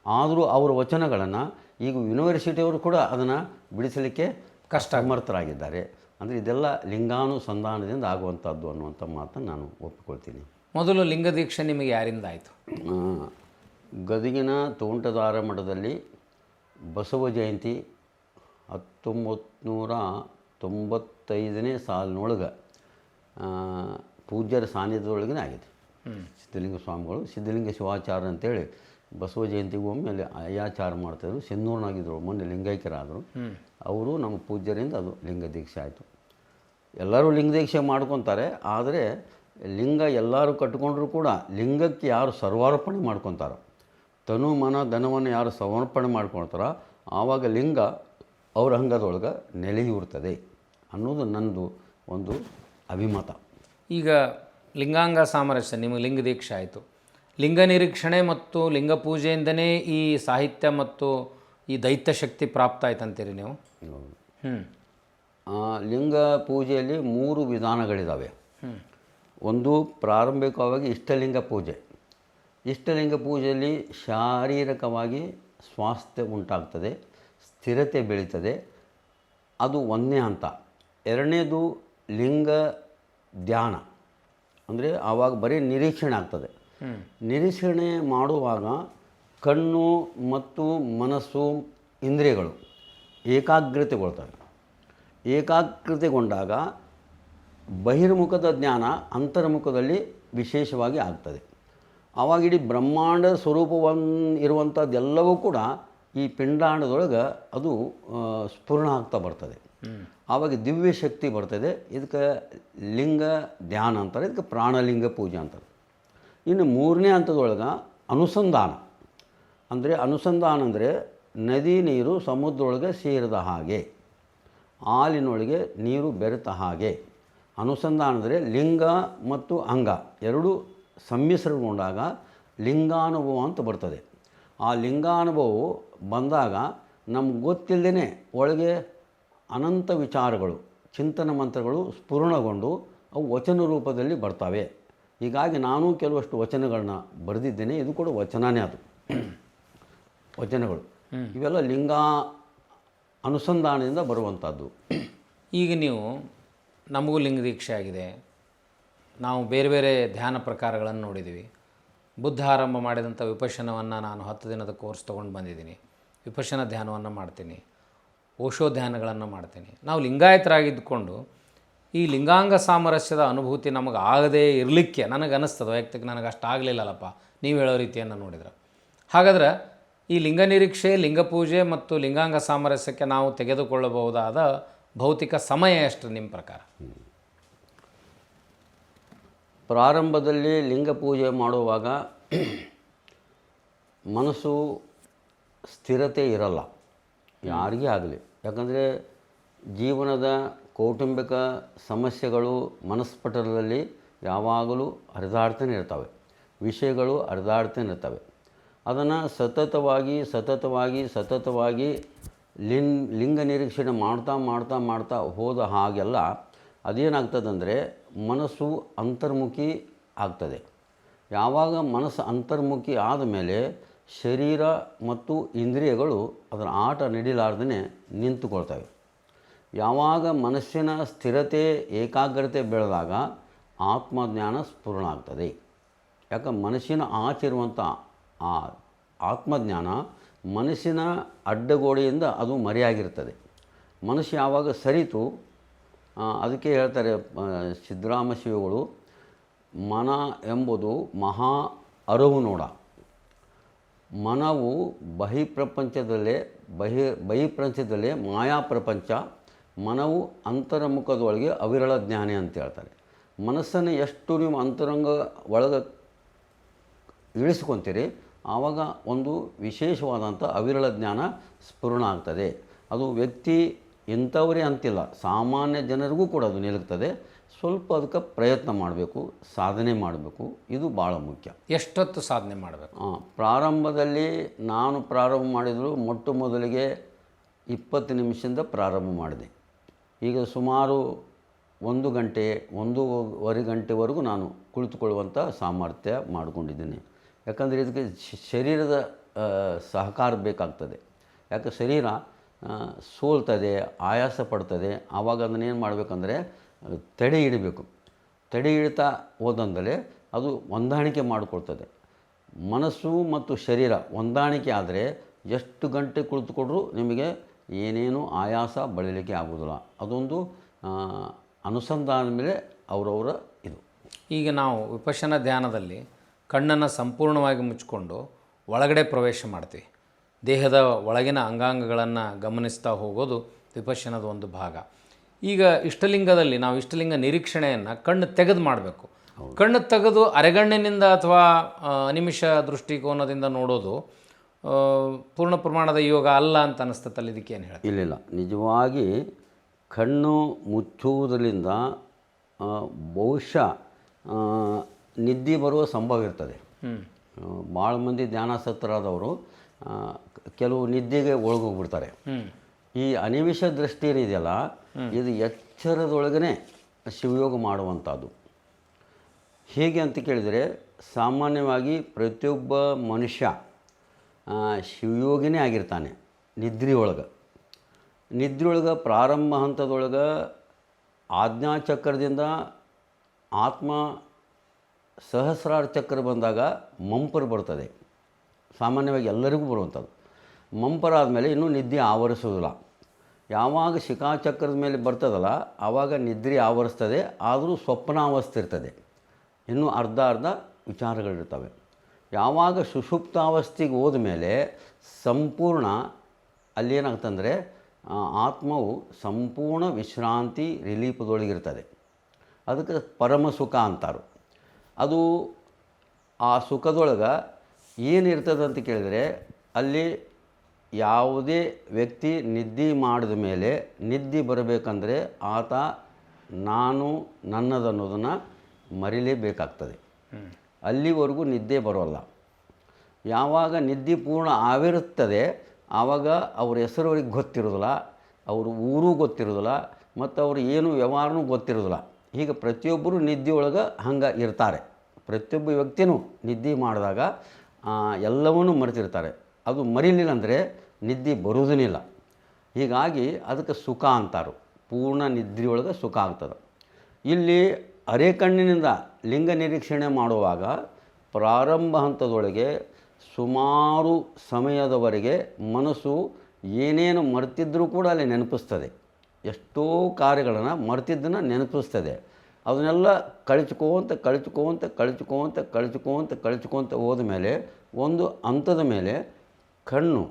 ಆದರೂ ಅವರ ವಚನಗಳನ್ನು ಈಗ ಯೂನಿವರ್ಸಿಟಿಯವರು ಕೂಡ ಅದನ್ನು ಬಿಡಿಸಲಿಕ್ಕೆ ಸಮರ್ಥರಾಗಿದ್ದಾರೆ. ಅಂದರೆ ಇದೆಲ್ಲ ಲಿಂಗಾನುಸಂಧಾನದಿಂದ ಆಗುವಂಥದ್ದು ಅನ್ನುವಂಥ ಮಾತನ್ನು ನಾನು ಒಪ್ಪಿಕೊಳ್ತೀನಿ. ಮೊದಲು ಲಿಂಗ ದೀಕ್ಷೆ ನಿಮಗೆ ಯಾರಿಂದ ಆಯಿತು? ಗದಗಿನ ತೋಂಟದಾರ ಮಠದಲ್ಲಿ ಬಸವ ಜಯಂತಿ 1995ನೇ ಸಾಲಿನೊಳಗೆ ಪೂಜ್ಯರ ಸಾನ್ನಿಧ್ಯದೊಳಗೇ ಆಗಿದೆ. ಸಿದ್ಧಲಿಂಗ ಸ್ವಾಮಿಗಳು ಸಿದ್ಧಲಿಂಗ ಶಿವಾಚಾರ ಅಂತೇಳಿ ಬಸವ ಜಯಂತಿಗೂ ಒಮ್ಮೆ ಅಲ್ಲಿ ಅಯ್ಯಾಚಾರ ಮಾಡ್ತಾಯಿದ್ರು. ಸಿನ್ನೂರಿನಾಗಿದ್ದರು, ಮೊನ್ನೆ ಲಿಂಗೈಕ್ಯರಾದರು. ಅವರು ನಮ್ಮ ಪೂಜ್ಯರಿಂದ ಅದು ಲಿಂಗ ದೀಕ್ಷೆ ಆಯಿತು. ಎಲ್ಲರೂ ಲಿಂಗ ದೀಕ್ಷೆ ಮಾಡ್ಕೊತಾರೆ, ಆದರೆ ಲಿಂಗ ಎಲ್ಲರೂ ಕಟ್ಕೊಂಡ್ರೂ ಕೂಡ ಲಿಂಗಕ್ಕೆ ಯಾರು ಸರ್ವಾರ್ಪಣೆ ಮಾಡ್ಕೊತಾರೋ, ತನು ಮನ ಧನವನ್ನು ಯಾರು ಸಮರ್ಪಣೆ ಮಾಡ್ಕೊಳ್ತಾರೋ ಆವಾಗ ಲಿಂಗ ಅವ್ರ ಅಂಗದೊಳಗೆ ನೆಲೆಯೂರ್ತದೆ ಅನ್ನೋದು ನನ್ನದು ಒಂದು ಅಭಿಮತ. ಈಗ ಲಿಂಗಾಂಗ ಸಾಮರಸ್ಯ ನಿಮಗೆ ಲಿಂಗ ದೀಕ್ಷೆ ಆಯಿತು. ಲಿಂಗ ನಿರೀಕ್ಷಣೆ ಮತ್ತು ಲಿಂಗ ಪೂಜೆಯಿಂದನೇ ಈ ಸಾಹಿತ್ಯ ಮತ್ತು ಈ ದೈತ್ಯ ಶಕ್ತಿ ಪ್ರಾಪ್ತ ಆಯ್ತಂತೀರಿ ನೀವು? ಲಿಂಗ ಪೂಜೆಯಲ್ಲಿ 3 ವಿಧಾನಗಳಿದ್ದಾವೆ. ಒಂದು ಪ್ರಾರಂಭಿಕವಾಗಿ ಇಷ್ಟಲಿಂಗ ಪೂಜೆ. ಇಷ್ಟಲಿಂಗ ಪೂಜೆಯಲ್ಲಿ ಶಾರೀರಿಕವಾಗಿ ಸ್ವಾಸ್ಥ್ಯ ಉಂಟಾಗ್ತದೆ, ಸ್ಥಿರತೆ ಬೆಳೀತದೆ, ಅದು ಒಂದನೇ ಹಂತ. ಎರಡನೇದು ಲಿಂಗ ಧ್ಯಾನ, ಅಂದರೆ ಆವಾಗ ಬರೀ ನಿರೀಕ್ಷಣೆ ಆಗ್ತದೆ. ನಿರೀಕ್ಷಣೆ ಮಾಡುವಾಗ ಕಣ್ಣು ಮತ್ತು ಮನಸ್ಸು ಇಂದ್ರಿಯಗಳು ಏಕಾಗ್ರತೆಗೊಳ್ತವೆ. ಏಕಾಗ್ರತೆಗೊಂಡಾಗ ಬಹಿರ್ಮುಖದ ಜ್ಞಾನ ಅಂತರ್ಮುಖದಲ್ಲಿ ವಿಶೇಷವಾಗಿ ಆಗ್ತದೆ. ಆವಾಗ ಇಡೀ ಬ್ರಹ್ಮಾಂಡ ಇರುವಂಥದ್ದೆಲ್ಲವೂ ಕೂಡ ಈ ಪಿಂಡಾಂಡದೊಳಗೆ ಅದು ಸ್ಫುರಣ ಆಗ್ತಾ ಬರ್ತದೆ. ಆವಾಗ ದಿವ್ಯ ಶಕ್ತಿ ಬರ್ತದೆ. ಇದಕ್ಕೆ ಲಿಂಗ ಧ್ಯಾನ ಅಂತಾರೆ, ಇದಕ್ಕೆ ಪ್ರಾಣಲಿಂಗ ಪೂಜೆ ಅಂತಾರೆ. ಇನ್ನು 3ನೇ ಹಂತದೊಳಗೆ ಅನುಸಂಧಾನ. ಅಂದರೆ ನದಿ ನೀರು ಸಮುದ್ರದೊಳಗೆ ಸೇರಿದ ಹಾಗೆ, ಹಾಲಿನೊಳಗೆ ನೀರು ಬೆರೆತ ಹಾಗೆ. ಅನುಸಂಧಾನ ಅಂದರೆ ಲಿಂಗ ಮತ್ತು ಅಂಗ ಎರಡೂ ಸಮ್ಮಿಶ್ರಣಗೊಂಡಾಗ ಲಿಂಗಾನುಭವ ಅಂತ ಬರ್ತದೆ. ಆ ಲಿಂಗಾನುಭವವು ಬಂದಾಗ ನಮ್ಗೆ ಗೊತ್ತಿಲ್ಲದೇ ಒಳಗೆ ಅನಂತ ವಿಚಾರಗಳು, ಚಿಂತನ ಮಂತ್ರಗಳು ಸ್ಫುರಣಗೊಂಡು ಅವು ವಚನ ರೂಪದಲ್ಲಿ ಬರ್ತವೆ. ಹೀಗಾಗಿ ನಾನು ಕೆಲವಷ್ಟು ವಚನಗಳನ್ನ ಬರೆದಿದ್ದೇನೆ. ಇದು ಕೂಡ ವಚನನೇ, ಅದು ವಚನಗಳು. ಇವೆಲ್ಲ ಲಿಂಗ ಅನುಸಂಧಾನದಿಂದ ಬರುವಂಥದ್ದು. ಈಗ ನೀವು ನಮಗೂ ಲಿಂಗ ದೀಕ್ಷೆ ಆಗಿದೆ, ನಾವು ಬೇರೆ ಬೇರೆ ಧ್ಯಾನ ಪ್ರಕಾರಗಳನ್ನು ನೋಡಿದ್ದೀವಿ. ಬುದ್ಧ ಆರಂಭ ಮಾಡಿದಂಥ ವಿಪಶ್ಯನವನ್ನು ನಾನು 10 ದಿನದ ಕೋರ್ಸ್ ತೊಗೊಂಡು ಬಂದಿದ್ದೀನಿ. ವಿಪಶ್ಯನ ಧ್ಯಾನವನ್ನು ಮಾಡ್ತೀನಿ, ಓಶೋ ಧ್ಯಾನಗಳನ್ನು ಮಾಡ್ತೀನಿ. ನಾವು ಲಿಂಗಾಯತರಾಗಿದ್ದುಕೊಂಡು ಈ ಲಿಂಗಾಂಗ ಸಾಮರಸ್ಯದ ಅನುಭೂತಿ ನಮಗೆ ಆಗದೇ ಇರಲಿಕ್ಕೆ ನನಗೆ ಅನ್ನಿಸ್ತದೆ. ವೈಯಕ್ತಿಕ ನನಗೆ ಅಷ್ಟು ಆಗಲಿಲ್ಲಲ್ಲಪ್ಪ ನೀವು ಹೇಳೋ ರೀತಿಯನ್ನು ನೋಡಿದ್ರೆ. ಹಾಗಾದ್ರೆ ಈ ಲಿಂಗ ನಿರೀಕ್ಷೆ, ಲಿಂಗ ಪೂಜೆ ಮತ್ತು ಲಿಂಗಾಂಗ ಸಾಮರಸ್ಯಕ್ಕೆ ನಾವು ತೆಗೆದುಕೊಳ್ಳಬಹುದಾದ ಭೌತಿಕ ಸಮಯ ಎಷ್ಟು ನಿಮ್ಮ ಪ್ರಕಾರ? ಪ್ರಾರಂಭದಲ್ಲಿ ಲಿಂಗ ಪೂಜೆ ಮಾಡುವಾಗ ಮನಸ್ಸು ಸ್ಥಿರತೆ ಇರಲ್ಲ ಯಾರಿಗೇ ಆಗಲಿ. ಯಾಕಂದರೆ ಜೀವನದ ಕೌಟುಂಬಿಕ ಸಮಸ್ಯೆಗಳು ಮನಸ್ಪಟಲದಲ್ಲಿ ಯಾವಾಗಲೂ ಹರಿದಾಡ್ತಾನೆ ಇರ್ತವೆ, ವಿಷಯಗಳು ಹರಿದಾಡ್ತಾನೆ ಇರ್ತವೆ. ಅದನ್ನು ಸತತವಾಗಿ ಲಿಂಗ ನಿರೀಕ್ಷಣೆ ಮಾಡ್ತಾ ಹೋದ ಹಾಗೆಲ್ಲ ಅದೇನಾಗ್ತದಂದರೆ ಮನಸ್ಸು ಅಂತರ್ಮುಖಿ ಆಗ್ತದೆ. ಯಾವಾಗ ಮನಸ್ಸು ಅಂತರ್ಮುಖಿ ಆದಮೇಲೆ ಶರೀರ ಮತ್ತು ಇಂದ್ರಿಯಗಳು ಅದರ ಆಟ ನಡಿಲಾರ್ದೇ ನಿಂತುಕೊಳ್ತವೆ. ಯಾವಾಗ ಮನಸ್ಸಿನ ಸ್ಥಿರತೆ ಏಕಾಗ್ರತೆ ಬೆಳೆದಾಗ ಆತ್ಮಜ್ಞಾನ ಸ್ಫುರಣ ಆಗ್ತದೆ. ಯಾಕೆ ಮನಸ್ಸಿನ ಆಚಿರುವಂಥ ಆ ಆತ್ಮಜ್ಞಾನ ಮನಸ್ಸಿನ ಅಡ್ಡಗೋಡೆಯಿಂದ ಅದು ಮರೆಯಾಗಿರ್ತದೆ. ಮನಸ್ಸು ಯಾವಾಗ ಸರಿತು, ಅದಕ್ಕೆ ಹೇಳ್ತಾರೆ ಸಿದ್ದರಾಮ ಶಿವಗಳು, ಮನ ಎಂಬುದು ಮಹಾ ಅರಿವು ನೋಡ. ಮನವು ಬಹಿಪ್ರಪಂಚದಲ್ಲೇ ಮಾಯಾ ಪ್ರಪಂಚ, ಮನವು ಅಂತರ್ಮುಖದೊಳಗೆ ಅವಿರಳ ಜ್ಞಾನಿ ಅಂತ ಹೇಳ್ತಾರೆ. ಮನಸ್ಸನ್ನು ಎಷ್ಟು ನೀವು ಅಂತರಂಗ ಒಳಗೆ ಇಳಿಸ್ಕೊತೀರಿ ಆವಾಗ ಒಂದು ವಿಶೇಷವಾದಂಥ ಅವಿರಳ ಜ್ಞಾನ ಸ್ಫುರಣ ಆಗ್ತದೆ. ಅದು ವ್ಯಕ್ತಿ ಇಂಥವರೇ ಅಂತಿಲ್ಲ, ಸಾಮಾನ್ಯ ಜನರಿಗೂ ಕೂಡ ಅದು ನಿಲುಕ್ತದೆ. ಸ್ವಲ್ಪ ಅದಕ್ಕೆ ಪ್ರಯತ್ನ ಮಾಡಬೇಕು, ಸಾಧನೆ ಮಾಡಬೇಕು, ಇದು ಭಾಳ ಮುಖ್ಯ. ಎಷ್ಟೊತ್ತು ಸಾಧನೆ ಮಾಡಬೇಕು? ಪ್ರಾರಂಭದಲ್ಲಿ ನಾನು ಪ್ರಾರಂಭ ಮಾಡಿದ್ರು ಮೊದಲಿಗೆ 20 ನಿಮಿಷದಿಂದ ಪ್ರಾರಂಭ ಮಾಡಿದೆ. ಈಗ ಸುಮಾರು 1 ಗಂಟೆ 1.5 ಗಂಟೆವರೆಗೂ ನಾನು ಕುಳಿತುಕೊಳ್ಳುವಂಥ ಸಾಮರ್ಥ್ಯ ಮಾಡಿಕೊಂಡಿದ್ದೀನಿ. ಯಾಕಂದರೆ ಇದಕ್ಕೆ ಶರೀರದ ಸಹಕಾರ ಬೇಕಾಗ್ತದೆ. ಯಾಕೆ ಶರೀರ ಸೋಲ್ತದೆ, ಆಯಾಸ ಪಡ್ತದೆ. ಆವಾಗ ಅದನ್ನೇನು ಮಾಡಬೇಕಂದ್ರೆ ತಡೆ ಹಿಡಿಬೇಕು. ತಡೆ ಹಿಡಿತಾ ಹೋದಂದರೆ ಅದು ಹೊಂದಾಣಿಕೆ ಮಾಡಿಕೊಳ್ತದೆ. ಮನಸ್ಸು ಮತ್ತು ಶರೀರ ಹೊಂದಾಣಿಕೆ ಆದರೆ ಎಷ್ಟು ಗಂಟೆ ಕುಳಿತುಕೊಂಡ್ರೂ ನಿಮಗೆ ಏನೇನು ಆಯಾಸ ಬಳಲಿಕ್ಕೆ ಆಗೋದಿಲ್ಲ. ಅದೊಂದು ಅನುಸಂಧಾನದ ಮೇಲೆ ಅವರವರ ಇದು. ಈಗ ನಾವು ವಿಪಶ್ಯನ ಧ್ಯಾನದಲ್ಲಿ ಕಣ್ಣನ್ನು ಸಂಪೂರ್ಣವಾಗಿ ಮುಚ್ಚಿಕೊಂಡು ಒಳಗಡೆ ಪ್ರವೇಶ ಮಾಡ್ತೀವಿ. ದೇಹದ ಒಳಗಿನ ಅಂಗಾಂಗಗಳನ್ನು ಗಮನಿಸ್ತಾ ಹೋಗೋದು ವಿಪಶ್ಯನದ ಒಂದು ಭಾಗ. ಈಗ ಇಷ್ಟಲಿಂಗದಲ್ಲಿ ನಾವು ಇಷ್ಟಲಿಂಗ ನಿರೀಕ್ಷಣೆಯನ್ನು ಕಣ್ಣು ತೆಗೆದು ಮಾಡಬೇಕು. ಕಣ್ಣು ತೆಗೆದು ಅರೆಗಣ್ಣಿನಿಂದ ಅಥವಾ ಅನಿಮಿಷ ದೃಷ್ಟಿಕೋನದಿಂದ ನೋಡೋದು ಪೂರ್ಣ ಪ್ರಮಾಣದ ಯೋಗ ಅಲ್ಲ ಅಂತ ಅನಿಸ್ತತ್ತಲ್ಲ, ಇದಕ್ಕೆ ಏನು ಹೇಳಿ? ಇಲ್ಲ, ನಿಜವಾಗಿ ಕಣ್ಣು ಮುಚ್ಚುವುದರಿಂದ ಬಹುಶಃ ನಿದ್ದೆ ಬರುವ ಸಂಭವ ಇರ್ತದೆ. ಭಾಳ ಮಂದಿ ಧ್ಯಾನಾಸಕ್ತರಾದವರು ಕೆಲವು ನಿದ್ದೆಗೆ ಒಳಗೋಗ್ಬಿಡ್ತಾರೆ. ಈ ಅನಿಮಿಷ ದೃಷ್ಟಿ ಏನಿದೆಯಲ್ಲ, ಇದು ಎಚ್ಚರದೊಳಗನೆ ಶಿವಯೋಗ ಮಾಡುವಂಥದ್ದು. ಹೇಗೆ ಅಂತ ಕೇಳಿದರೆ, ಸಾಮಾನ್ಯವಾಗಿ ಪ್ರತಿಯೊಬ್ಬ ಮನುಷ್ಯ ಶಿವಯೋಗಿನೇ ಆಗಿರ್ತಾನೆ. ನಿದ್ರೆಯೊಳಗೆ ಪ್ರಾರಂಭ ಹಂತದೊಳಗೆ ಆಜ್ಞಾಚಕ್ರದಿಂದ ಆತ್ಮ ಸಹಸ್ರಾರ ಚಕ್ರ ಬಂದಾಗ ಮಂಪರು ಬರ್ತದೆ. ಸಾಮಾನ್ಯವಾಗಿ ಎಲ್ಲರಿಗೂ ಬರುವಂಥದ್ದು. ಮಂಪರ ಆದಮೇಲೆ ಇನ್ನೂ ನಿದ್ದೆ ಆವರಿಸೋದಿಲ್ಲ. ಯಾವಾಗ ಶಿಖಾಚಕ್ರದ ಮೇಲೆ ಬರ್ತದಲ್ಲ ಆವಾಗ ನಿದ್ರೆ ಆವರಿಸ್ತದೆ, ಆದರೂ ಸ್ವಪ್ನಾವಸ್ಥೆ ಇರ್ತದೆ. ಇನ್ನೂ ಅರ್ಧ ವಿಚಾರಗಳಿರ್ತವೆ. ಯಾವಾಗ ಸುಷುಪ್ತಾವಸ್ಥೆಗೆ ಹೋದ ಮೇಲೆ ಸಂಪೂರ್ಣ ಅಲ್ಲೇನಾಗ್ತಂದರೆ ಆತ್ಮವು ಸಂಪೂರ್ಣ ವಿಶ್ರಾಂತಿ ರಿಲೀಫದೊಳಗಿರ್ತದೆ. ಅದಕ್ಕೆ ಪರಮ ಸುಖ ಅಂತಾರೆ. ಅದು ಆ ಸುಖದೊಳಗೆ ಏನಿರ್ತದೆ ಅಂತ ಕೇಳಿದರೆ, ಅಲ್ಲಿ ಯಾವುದೇ ವ್ಯಕ್ತಿ ನಿದ್ದೆ ಮಾಡಿದ ಮೇಲೆ ನಿದ್ದೆ ಬರಬೇಕಂದ್ರೆ ಆತ ನಾನು ನನ್ನದನ್ನೋದನ್ನು ಮರಿಲೇಬೇಕಾಗ್ತದೆ. ಅಲ್ಲಿವರೆಗೂ ನಿದ್ದೆ ಬರೋಲ್ಲ. ಯಾವಾಗ ನಿದ್ದೆ ಪೂರ್ಣ ಆಗಿರುತ್ತದೆ ಆವಾಗ ಅವ್ರ ಹೆಸರು ಅವ್ರಿಗೆ ಗೊತ್ತಿರೋದಿಲ್ಲ, ಅವ್ರ ಊರೂ ಗೊತ್ತಿರೋದಿಲ್ಲ, ಮತ್ತು ಅವ್ರು ಏನು ವ್ಯವಹಾರನೂ ಗೊತ್ತಿರೋದಿಲ್ಲ. ಹೀಗೆ ಪ್ರತಿಯೊಬ್ಬರು ನಿದ್ದೆಯೊಳಗೆ ಹಂಗೆ ಇರ್ತಾರೆ. ಪ್ರತಿಯೊಬ್ಬ ವ್ಯಕ್ತಿಯೂ ನಿದ್ದೆ ಮಾಡಿದಾಗ ಎಲ್ಲವನ್ನೂ ಮರೆತಿರ್ತಾರೆ. ಅದು ಮರಿಲಿಲ್ಲ ಅಂದರೆ ನಿದ್ದೆ ಬರುವುದನ್ನಿಲ್ಲ. ಹೀಗಾಗಿ ಅದಕ್ಕೆ ಸುಖ ಅಂತಾರೆ. ಪೂರ್ಣ ನಿದ್ರೆಯೊಳಗೆ ಸುಖ ಆಗ್ತದೆ. ಇಲ್ಲಿ ಅರೆಕಣ್ಣಿನಿಂದ ಲಿಂಗ ನಿರೀಕ್ಷಣೆ ಮಾಡುವಾಗ ಪ್ರಾರಂಭ ಹಂತದೊಳಗೆ ಸುಮಾರು ಸಮಯದವರೆಗೆ ಮನಸ್ಸು ಏನೇನು ಮರೆತಿದ್ರೂ ಕೂಡ ಅಲ್ಲಿ ನೆನಪಿಸ್ತದೆ. ಎಷ್ಟೋ ಕಾರ್ಯಗಳನ್ನು ಮರೆತಿದ್ದನ್ನು ನೆನಪಿಸ್ತದೆ. ಅದನ್ನೆಲ್ಲ ಕಳಿಸ್ಕೋಂತ ಹೋದ ಮೇಲೆ ಒಂದು ಹಂತದ ಮೇಲೆ ಕಣ್ಣು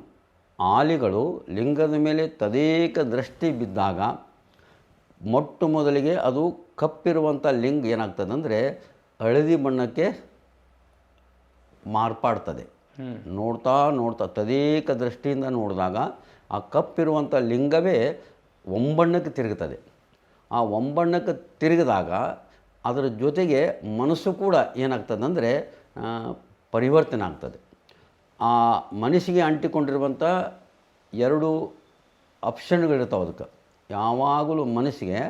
ಆಲಿಗಳು ಲಿಂಗದ ಮೇಲೆ ತದೇಕ ದೃಷ್ಟಿ ಬಿದ್ದಾಗ ಮೊಟ್ಟ ಮೊದಲಿಗೆ ಅದು ಕಪ್ಪಿರುವಂಥ ಲಿಂಗ ಏನಾಗ್ತದೆ ಅಂದರೆ ಹಳದಿ ಬಣ್ಣಕ್ಕೆ ಮಾರ್ಪಾಡ್ತದೆ. ನೋಡ್ತಾ ತದೇಕ ದೃಷ್ಟಿಯಿಂದ ನೋಡಿದಾಗ ಆ ಕಪ್ಪಿರುವಂಥ ಲಿಂಗವೇ ಒಂಬಣ್ಣಕ್ಕೆ ತಿರುಗುತ್ತದೆ. ಆ ಒಂಬಣ್ಣಕ್ಕೆ ತಿರುಗಿದಾಗ ಅದರ ಜೊತೆಗೆ ಮನಸ್ಸು ಕೂಡ ಏನಾಗ್ತದೆ ಪರಿವರ್ತನೆ ಆಗ್ತದೆ. ಆ ಮನಸ್ಸಿಗೆ ಅಂಟಿಕೊಂಡಿರುವಂಥ ಎರಡು ಆಪ್ಷನ್ಗಳಿರ್ತಾವೆ. ಅದಕ್ಕೆ ಯಾವಾಗಲೂ ಮನಸ್ಸಿಗೆ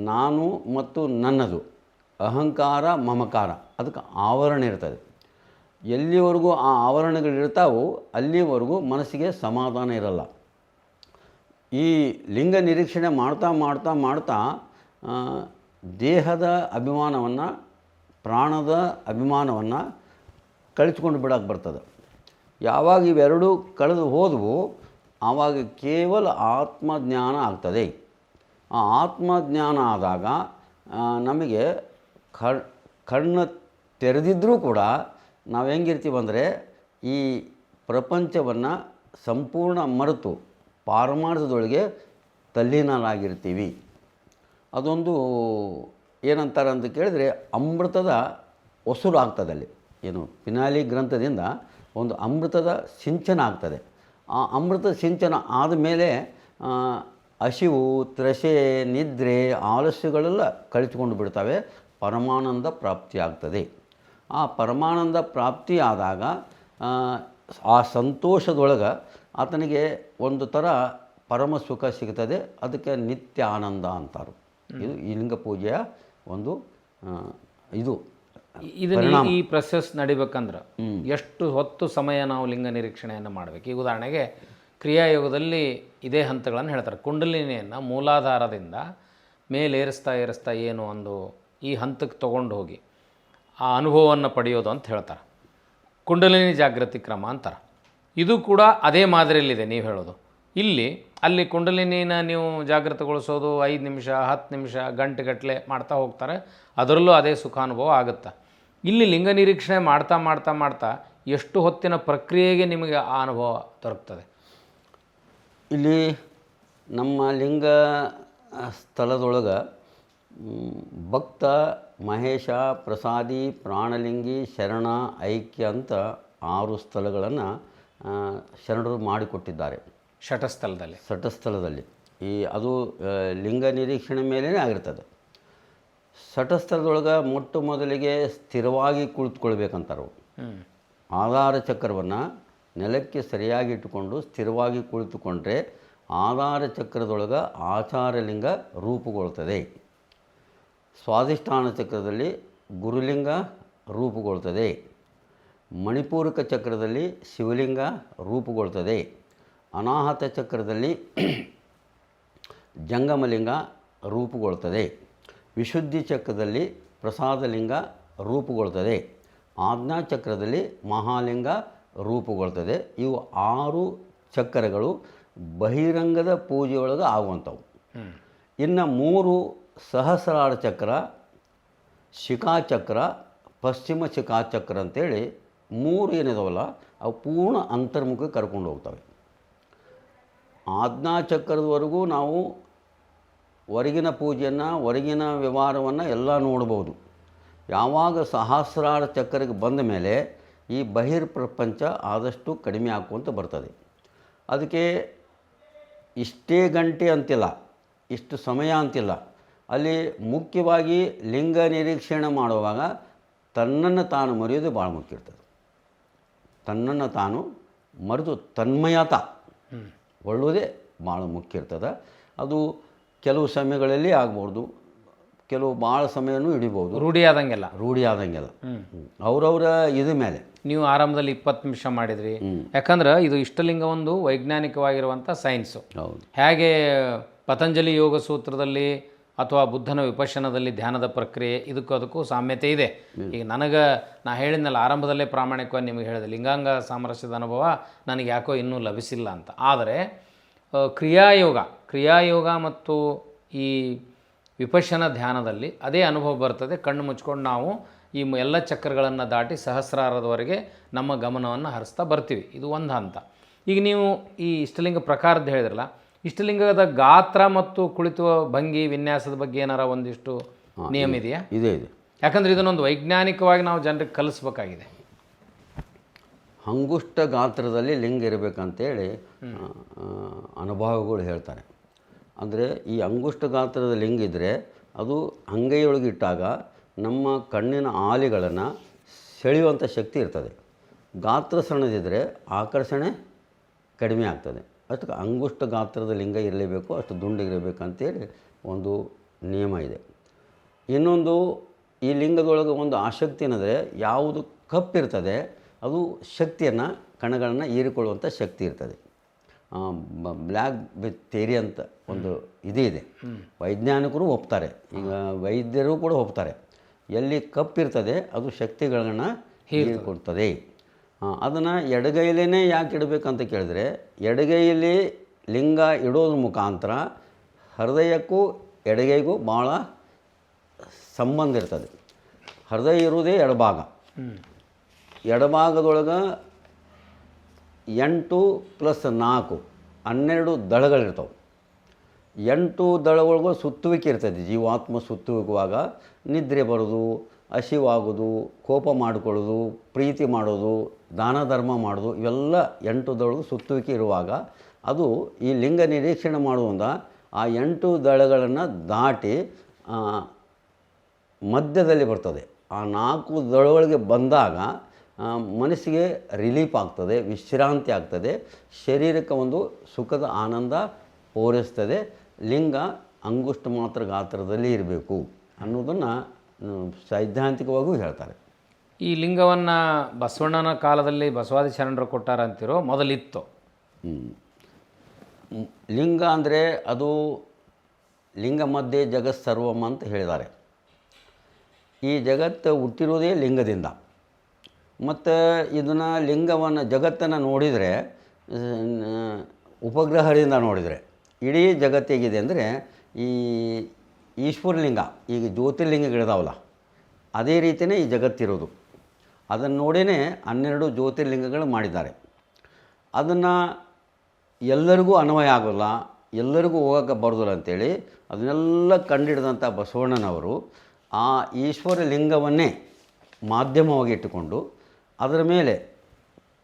ನಾನು ಮತ್ತು ನನ್ನದು ಅಹಂಕಾರ ಮಮಕಾರ ಅದಕ್ಕೆ ಆವರಣ ಇರ್ತದೆ. ಎಲ್ಲಿವರೆಗೂ ಆ ಆವರಣಗಳಿರ್ತಾವೋ ಅಲ್ಲಿವರೆಗೂ ಮನಸ್ಸಿಗೆ ಸಮಾಧಾನ ಇರಲ್ಲ. ಈ ಲಿಂಗ ನಿರೀಕ್ಷಣೆ ಮಾಡ್ತಾ ದೇಹದ ಅಭಿಮಾನವನ್ನು ಪ್ರಾಣದ ಅಭಿಮಾನವನ್ನು ಕಳಿಸ್ಕೊಂಡು ಬಿಡೋಕ್ಕೆ ಬರ್ತದೆ. ಯಾವಾಗ ಇವೆರಡೂ ಕಳೆದು ಹೋದವು ಆವಾಗ ಕೇವಲ ಆತ್ಮಜ್ಞಾನ ಆಗ್ತದೆ. ಆ ಆತ್ಮಜ್ಞಾನ ಆದಾಗ ನಮಗೆ ಕಣ್ಣು ತೆರೆದಿದ್ದರೂ ಕೂಡ ನಾವು ಹೆಂಗಿರ್ತೀವಿ ಅಂದರೆ ಈ ಪ್ರಪಂಚವನ್ನು ಸಂಪೂರ್ಣ ಮರೆತು ಪಾರಮಾರ್ಥದೊಳಗೆ ತಲ್ಲೀನರಾಗಿರ್ತೀವಿ. ಅದೊಂದು ಏನಂತಾರೆ ಅಂತ ಕೇಳಿದರೆ ಅಮೃತದ ಹೊಸರು ಆಗ್ತದಲ್ಲಿ. ಏನು ಪಿನಾಲಿ ಗ್ರಂಥದಿಂದ ಒಂದು ಅಮೃತದ ಸಿಂಚನ ಆಗ್ತದೆ. ಆ ಅಮೃತ ಸಿಂಚನ ಆದಮೇಲೆ ಹಸಿವು, ತ್ರಷೆ, ನಿದ್ರೆ, ಆಲಸ್ಯಗಳೆಲ್ಲ ಕಳಿಸ್ಕೊಂಡು ಬಿಡ್ತವೆ. ಪರಮಾನಂದ ಪ್ರಾಪ್ತಿ ಆಗ್ತದೆ. ಆ ಪರಮಾನಂದ ಪ್ರಾಪ್ತಿ ಆದಾಗ ಆ ಸಂತೋಷದೊಳಗೆ ಆತನಿಗೆ ಒಂದು ಥರ ಪರಮ ಸುಖ ಸಿಗ್ತದೆ. ಅದಕ್ಕೆ ನಿತ್ಯ ಆನಂದ ಅಂತಾರೆ. ಇದು ಈ ಲಿಂಗ ಪೂಜೆಯ ಒಂದು ಇದು ಈ ಪ್ರೊಸೆಸ್ ನಡಿಬೇಕಂದ್ರೆ ಎಷ್ಟು ಹೊತ್ತು ಸಮಯ ನಾವು ಲಿಂಗ ನಿರೀಕ್ಷಣೆಯನ್ನು ಮಾಡಬೇಕು? ಈಗ ಉದಾಹರಣೆಗೆ ಕ್ರಿಯಾಯೋಗದಲ್ಲಿ ಇದೇ ಹಂತಗಳನ್ನು ಹೇಳ್ತಾರೆ. ಕುಂಡಲಿನಿಯನ್ನು ಮೂಲಾಧಾರದಿಂದ ಮೇಲೇರಿಸ್ತಾ ಏನು ಒಂದು ಈ ಹಂತಕ್ಕೆ ತೊಗೊಂಡು ಹೋಗಿ ಆ ಅನುಭವವನ್ನು ಪಡೆಯೋದು ಅಂತ ಹೇಳ್ತಾರೆ. ಕುಂಡಲಿನಿ ಜಾಗೃತಿ ಕ್ರಮ ಅಂತಾರೆ. ಇದು ಕೂಡ ಅದೇ ಮಾದರಿಯಲ್ಲಿದೆ ನೀವು ಹೇಳೋದು. ಅಲ್ಲಿ ಕುಂಡಲಿನಿನ ನೀವು ಜಾಗೃತಗೊಳಿಸೋದು 5 ನಿಮಿಷ 10 ನಿಮಿಷ ಗಂಟೆಗಟ್ಟಲೆ ಮಾಡ್ತಾ ಹೋಗ್ತಾರೆ. ಅದರಲ್ಲೂ ಅದೇ ಸುಖಾನುಭವ ಆಗುತ್ತೆ. ಇಲ್ಲಿ ಲಿಂಗ ನಿರೀಕ್ಷಣೆ ಮಾಡ್ತಾ ಮಾಡ್ತಾ ಮಾಡ್ತಾ ಎಷ್ಟು ಹೊತ್ತಿನ ಪ್ರಕ್ರಿಯೆಗೆ ನಿಮಗೆ ಆ ಅನುಭವ ದೊರಕ್ತದೆ? ಇಲ್ಲಿ ನಮ್ಮ ಲಿಂಗ ಸ್ಥಳದೊಳಗೆ ಭಕ್ತ, ಮಹೇಶ, ಪ್ರಸಾದಿ, ಪ್ರಾಣಲಿಂಗಿ, ಶರಣ, ಐಕ್ಯ ಅಂತ 6 ಸ್ಥಳಗಳನ್ನು ಶರಣರು ಮಾಡಿಕೊಟ್ಟಿದ್ದಾರೆ. ಶಟಸ್ಥಳದಲ್ಲಿ ಅದು ಲಿಂಗ ನಿರೀಕ್ಷಣೆ ಮೇಲೇ ಆಗಿರ್ತದೆ. ಶಟಸ್ಥಳದೊಳಗೆ ಮೊಟ್ಟ ಮೊದಲಿಗೆ ಸ್ಥಿರವಾಗಿ ಕುಳಿತುಕೊಳ್ಬೇಕಂತಾರೆ. ಆಧಾರ ಚಕ್ರವನ್ನು ನೆಲಕ್ಕೆ ಸರಿಯಾಗಿ ಇಟ್ಟುಕೊಂಡು ಸ್ಥಿರವಾಗಿ ಕುಳಿತುಕೊಂಡ್ರೆ ಆಧಾರ ಚಕ್ರದೊಳಗೆ ಆಚಾರಲಿಂಗ ರೂಪುಗೊಳ್ತದೆ. ಸ್ವಾಧಿಷ್ಠಾನ ಚಕ್ರದಲ್ಲಿ ಗುರುಲಿಂಗ ರೂಪುಗೊಳ್ತದೆ. ಮಣಿಪೂರಕ ಚಕ್ರದಲ್ಲಿ ಶಿವಲಿಂಗ ರೂಪುಗೊಳ್ತದೆ. ಅನಾಹತ ಚಕ್ರದಲ್ಲಿ ಜಂಗಮಲಿಂಗ ರೂಪುಗೊಳ್ತದೆ. ವಿಶುದ್ಧಿ ಚಕ್ರದಲ್ಲಿ ಪ್ರಸಾದಲಿಂಗ ರೂಪುಗೊಳ್ತದೆ. ಆಜ್ಞಾ ಚಕ್ರದಲ್ಲಿ ಮಹಾಲಿಂಗ ರೂಪುಗೊಳ್ತದೆ. ಇವು 6 ಚಕ್ರಗಳು ಬಹಿರಂಗದ ಪೂಜೆಯೊಳಗೆ ಆಗುವಂಥವು. ಇನ್ನು 3 ಸಹಸ್ರಾರ ಚಕ್ರ, ಶಿಖಾಚಕ್ರ, ಪಶ್ಚಿಮ ಶಿಖಾಚಕ್ರ ಅಂತೇಳಿ 3 ಏನಿದಾವಲ್ಲ ಅವು ಪೂರ್ಣ ಅಂತರ್ಮುಖ ಕರ್ಕೊಂಡು ಹೋಗ್ತವೆ. ಆಜ್ಞಾಚಕ್ರದವರೆಗೂ ನಾವು ಹೊರಗಿನ ಪೂಜೆಯನ್ನು, ಹೊರಗಿನ ವ್ಯವಹಾರವನ್ನು ಎಲ್ಲ ನೋಡ್ಬೋದು. ಯಾವಾಗ ಸಹಸ್ರಾರ ಚಕ್ರಕ್ಕೆ ಬಂದ ಮೇಲೆ ಈ ಬಹಿರ್ಪ್ರಪಂಚ ಆದಷ್ಟು ಕಡಿಮೆ ಆಕ್ಕೊಂತ ಬರ್ತದೆ. ಅದಕ್ಕೆ ಇಷ್ಟೇ ಗಂಟೆ ಅಂತಿಲ್ಲ, ಇಷ್ಟು ಸಮಯ ಅಂತಿಲ್ಲ. ಅಲ್ಲಿ ಮುಖ್ಯವಾಗಿ ಲಿಂಗ ನಿರೀಕ್ಷಣೆ ಮಾಡುವಾಗ ತನ್ನನ್ನು ತಾನು ಮರೆಯೋದು ಭಾಳ ಮುಖ್ಯ ಇರ್ತದೆ. ತನ್ನನ್ನು ತಾನು ಮರೆತು ತನ್ಮಯತ ಒಳ್ಳುವುದೇ ಭಾಳ ಮುಖ್ಯ ಇರ್ತದೆ. ಅದು ಕೆಲವು ಸಮಯಗಳಲ್ಲಿ ಆಗ್ಬೋದು, ಕೆಲವು ಭಾಳ ಸಮಯನೂ ಹಿಡಿಬೋದು. ರೂಢಿ ಆದಂಗೆಲ್ಲ ಅವರವರ ಇದ ಮೇಲೆ. ನೀವು ಆರಂಭದಲ್ಲಿ 20 ನಿಮಿಷ ಮಾಡಿದ್ರಿ, ಯಾಕಂದ್ರೆ ಇದು ಇಷ್ಟಲಿಂಗ ಒಂದು ವೈಜ್ಞಾನಿಕವಾಗಿರುವಂಥ ಸೈನ್ಸು. ಹೇಗೆ ಪತಂಜಲಿ ಯೋಗ ಸೂತ್ರದಲ್ಲಿ ಅಥವಾ ಬುದ್ಧನ ವಿಪಶ್ಯನದಲ್ಲಿ ಧ್ಯಾನದ ಪ್ರಕ್ರಿಯೆ ಅದಕ್ಕೂ ಸಾಮ್ಯತೆ ಇದೆ. ಈಗ ನಾ ಹೇಳಿದ್ನಲ್ಲ ಆರಂಭದಲ್ಲೇ ಪ್ರಾಮಾಣಿಕವಾಗಿ ನಿಮಗೆ ಹೇಳಿದೆ, ಲಿಂಗಾಂಗ ಸಾಮರಸ್ಯದ ಅನುಭವ ನನಗೆ ಯಾಕೋ ಇನ್ನೂ ಲಭಿಸಿಲ್ಲ ಅಂತ. ಆದರೆ ಕ್ರಿಯಾಯೋಗ ಮತ್ತು ಈ ವಿಪಶ್ಯನ ಧ್ಯಾನದಲ್ಲಿ ಅದೇ ಅನುಭವ ಬರ್ತದೆ. ಕಣ್ಣು ಮುಚ್ಕೊಂಡು ನಾವು ಈ ಎಲ್ಲ ಚಕ್ರಗಳನ್ನು ದಾಟಿ ಸಹಸ್ರಾರದವರೆಗೆ ನಮ್ಮ ಗಮನವನ್ನು ಹರಿಸ್ತಾ ಬರ್ತೀವಿ. ಇದು ಒಂದು ಹಂತ. ಈಗ ನೀವು ಈ ಇಷ್ಟಲಿಂಗ ಪ್ರಕಾರದ ಹೇಳಿದ್ರಲ್ಲ, ಇಷ್ಟಲಿಂಗದ ಗಾತ್ರ ಮತ್ತು ಕುಳಿತುವ ಭಂಗಿ ವಿನ್ಯಾಸದ ಬಗ್ಗೆ ಏನಾರ ಒಂದಿಷ್ಟು ನಿಯಮ ಇದೆಯಾ? ಇದೆ. ಯಾಕಂದರೆ ಇದನ್ನೊಂದು ವೈಜ್ಞಾನಿಕವಾಗಿ ನಾವು ಜನರಿಗೆ ಕಲಿಸ್ಬೇಕಾಗಿದೆ. ಅಂಗುಷ್ಟ ಗಾತ್ರದಲ್ಲಿ ಲಿಂಗ ಇರಬೇಕಂತೇಳಿ ಅನುಭವಗಳು ಹೇಳ್ತಾರೆ. ಅಂದರೆ ಈ ಅಂಗುಷ್ಟ ಗಾತ್ರದ ಲಿಂಗ ಇದ್ದರೆ ಅದು ಅಂಗೈಯೊಳಗಿಟ್ಟಾಗ ನಮ್ಮ ಕಣ್ಣಿನ ಆಲಿಗಳನ್ನು ಸೆಳೆಯುವಂಥ ಶಕ್ತಿ ಇರ್ತದೆ. ಗಾತ್ರ ಸಣ್ಣದಿದ್ದರೆ ಆಕರ್ಷಣೆ ಕಡಿಮೆ ಆಗ್ತದೆ. ಅಷ್ಟು ಅಂಗುಷ್ಟ ಗಾತ್ರದ ಲಿಂಗ ಇರಲೇಬೇಕು, ಅಷ್ಟು ದುಂಡಿಗಿರಬೇಕಂತೇಳಿ ಒಂದು ನಿಯಮ ಇದೆ. ಇನ್ನೊಂದು, ಈ ಲಿಂಗದೊಳಗೆ ಒಂದು ಆಸಕ್ತಿ ಏನಂದರೆ, ಯಾವುದು ಕಪ್ಪಿರ್ತದೆ ಅದು ಶಕ್ತಿಯನ್ನು, ಕಣಗಳನ್ನು ಹೀರಿಕೊಳ್ಳುವಂಥ ಶಕ್ತಿ ಇರ್ತದೆ. ಬ್ಲ್ಯಾಕ್ ವಿತ್ ಥೇರಿ ಅಂತ ಒಂದು ಇದೆ. ವೈಜ್ಞಾನಿಕರು ಒಪ್ತಾರೆ, ಈಗ ವೈದ್ಯರು ಕೂಡ ಒಪ್ತಾರೆ. ಎಲ್ಲಿ ಕಪ್ಪಿರ್ತದೆ ಅದು ಶಕ್ತಿಗಳನ್ನು ಹೀರಿಕೊಳ್ತದೆ. ಅದನ್ನು ಎಡಗೈಲೇ ಯಾಕೆ ಇಡಬೇಕಂತ ಕೇಳಿದ್ರೆ, ಎಡಗೈಯಲ್ಲಿ ಲಿಂಗ ಇಡೋದ್ರ ಮುಖಾಂತರ ಹೃದಯಕ್ಕೂ ಎಡಗೈಗೂ ಭಾಳ ಸಂಬಂಧ ಇರ್ತದೆ. ಹೃದಯ ಇರುವುದೇ ಎಡಭಾಗ. ಎಡಭಾಗದೊಳಗೆ 8 + 4 12 ದಳಗಳಿರ್ತಾವೆ. 8 ದಳಗಳಿಗೂ ಸುತ್ತುವಿಕೆ ಇರ್ತದೆ. ಜೀವಾತ್ಮ ಸುತ್ತುವಿಗುವಾಗ ನಿದ್ರೆ ಬರೋದು, ಹಸಿವಾಗೋದು, ಕೋಪ ಮಾಡಿಕೊಳ್ಳೋದು, ಪ್ರೀತಿ ಮಾಡೋದು, ದಾನ ಧರ್ಮ ಮಾಡೋದು, ಇವೆಲ್ಲ 8 ದಳಗಳು ಸುತ್ತುವಿಕೆ ಇರುವಾಗ ಅದು ಈ ಲಿಂಗ ನಿರೀಕ್ಷಣೆ ಮಾಡುವಂಥ ಆ 8 ದಳಗಳನ್ನು ದಾಟಿ ಮಧ್ಯದಲ್ಲಿ ಬರ್ತದೆ. ಆ 4 ದಳಗಳಿಗೆ ಬಂದಾಗ ಮನಸ್ಸಿಗೆ ರಿಲೀಫ್ ಆಗ್ತದೆ, ವಿಶ್ರಾಂತಿ ಆಗ್ತದೆ, ಶರೀರಕ್ಕೆ ಒಂದು ಸುಖದ ಆನಂದ ಪೂರೈಸ್ತದೆ. ಲಿಂಗ ಅಂಗುಷ್ಟ ಮಾತ್ರ ಗಾತ್ರದಲ್ಲಿ ಇರಬೇಕು ಅನ್ನೋದನ್ನು ಸೈದ್ಧಾಂತಿಕವಾಗೂ ಹೇಳ್ತಾರೆ. ಈ ಲಿಂಗವನ್ನು ಬಸವಣ್ಣನ ಕಾಲದಲ್ಲಿ ಬಸವಾದಿ ಶರಣರು ಕೊಟ್ಟಾರ ಅಂತಿರೋ ಮೊದಲಿತ್ತು? ಲಿಂಗ ಅಂದರೆ ಅದು ಲಿಂಗ ಮಧ್ಯೆ ಜಗತ್ ಸರ್ವಮ್ ಅಂತ ಹೇಳಿದ್ದಾರೆ. ಈ ಜಗತ್ತು ಹುಟ್ಟಿರೋದೇ ಲಿಂಗದಿಂದ. ಮತ್ತು ಇದನ್ನು ಲಿಂಗವನ್ನು ಜಗತ್ತನ್ನು ನೋಡಿದರೆ ಉಪಗ್ರಹದಿಂದ ನೋಡಿದರೆ ಇಡೀ ಜಗತ್ತಿಗಿದೆ ಅಂದರೆ ಈ ಈಶ್ವರಲಿಂಗ, ಈಗ ಜ್ಯೋತಿರ್ಲಿಂಗಗಳಿದಾವಲ್ಲ ಅದೇ ರೀತಿಯೇ ಈ ಜಗತ್ತಿರೋದು. ಅದನ್ನು ನೋಡಿಯೇ 12 ಜ್ಯೋತಿರ್ಲಿಂಗಗಳು ಮಾಡಿದ್ದಾರೆ. ಅದನ್ನು ಎಲ್ಲರಿಗೂ ಅನ್ವಯ ಆಗೋಲ್ಲ, ಎಲ್ಲರಿಗೂ ಹೋಗೋಕ್ಕೆ ಬರೋದಿಲ್ಲ ಅಂಥೇಳಿ ಅದನ್ನೆಲ್ಲ ಕಂಡಿಡಿದಂಥ ಬಸವಣ್ಣನವರು ಆ ಈಶ್ವರ ಲಿಂಗವನ್ನೇ ಮಾಧ್ಯಮವಾಗಿ ಇಟ್ಟುಕೊಂಡು ಅದರ ಮೇಲೆ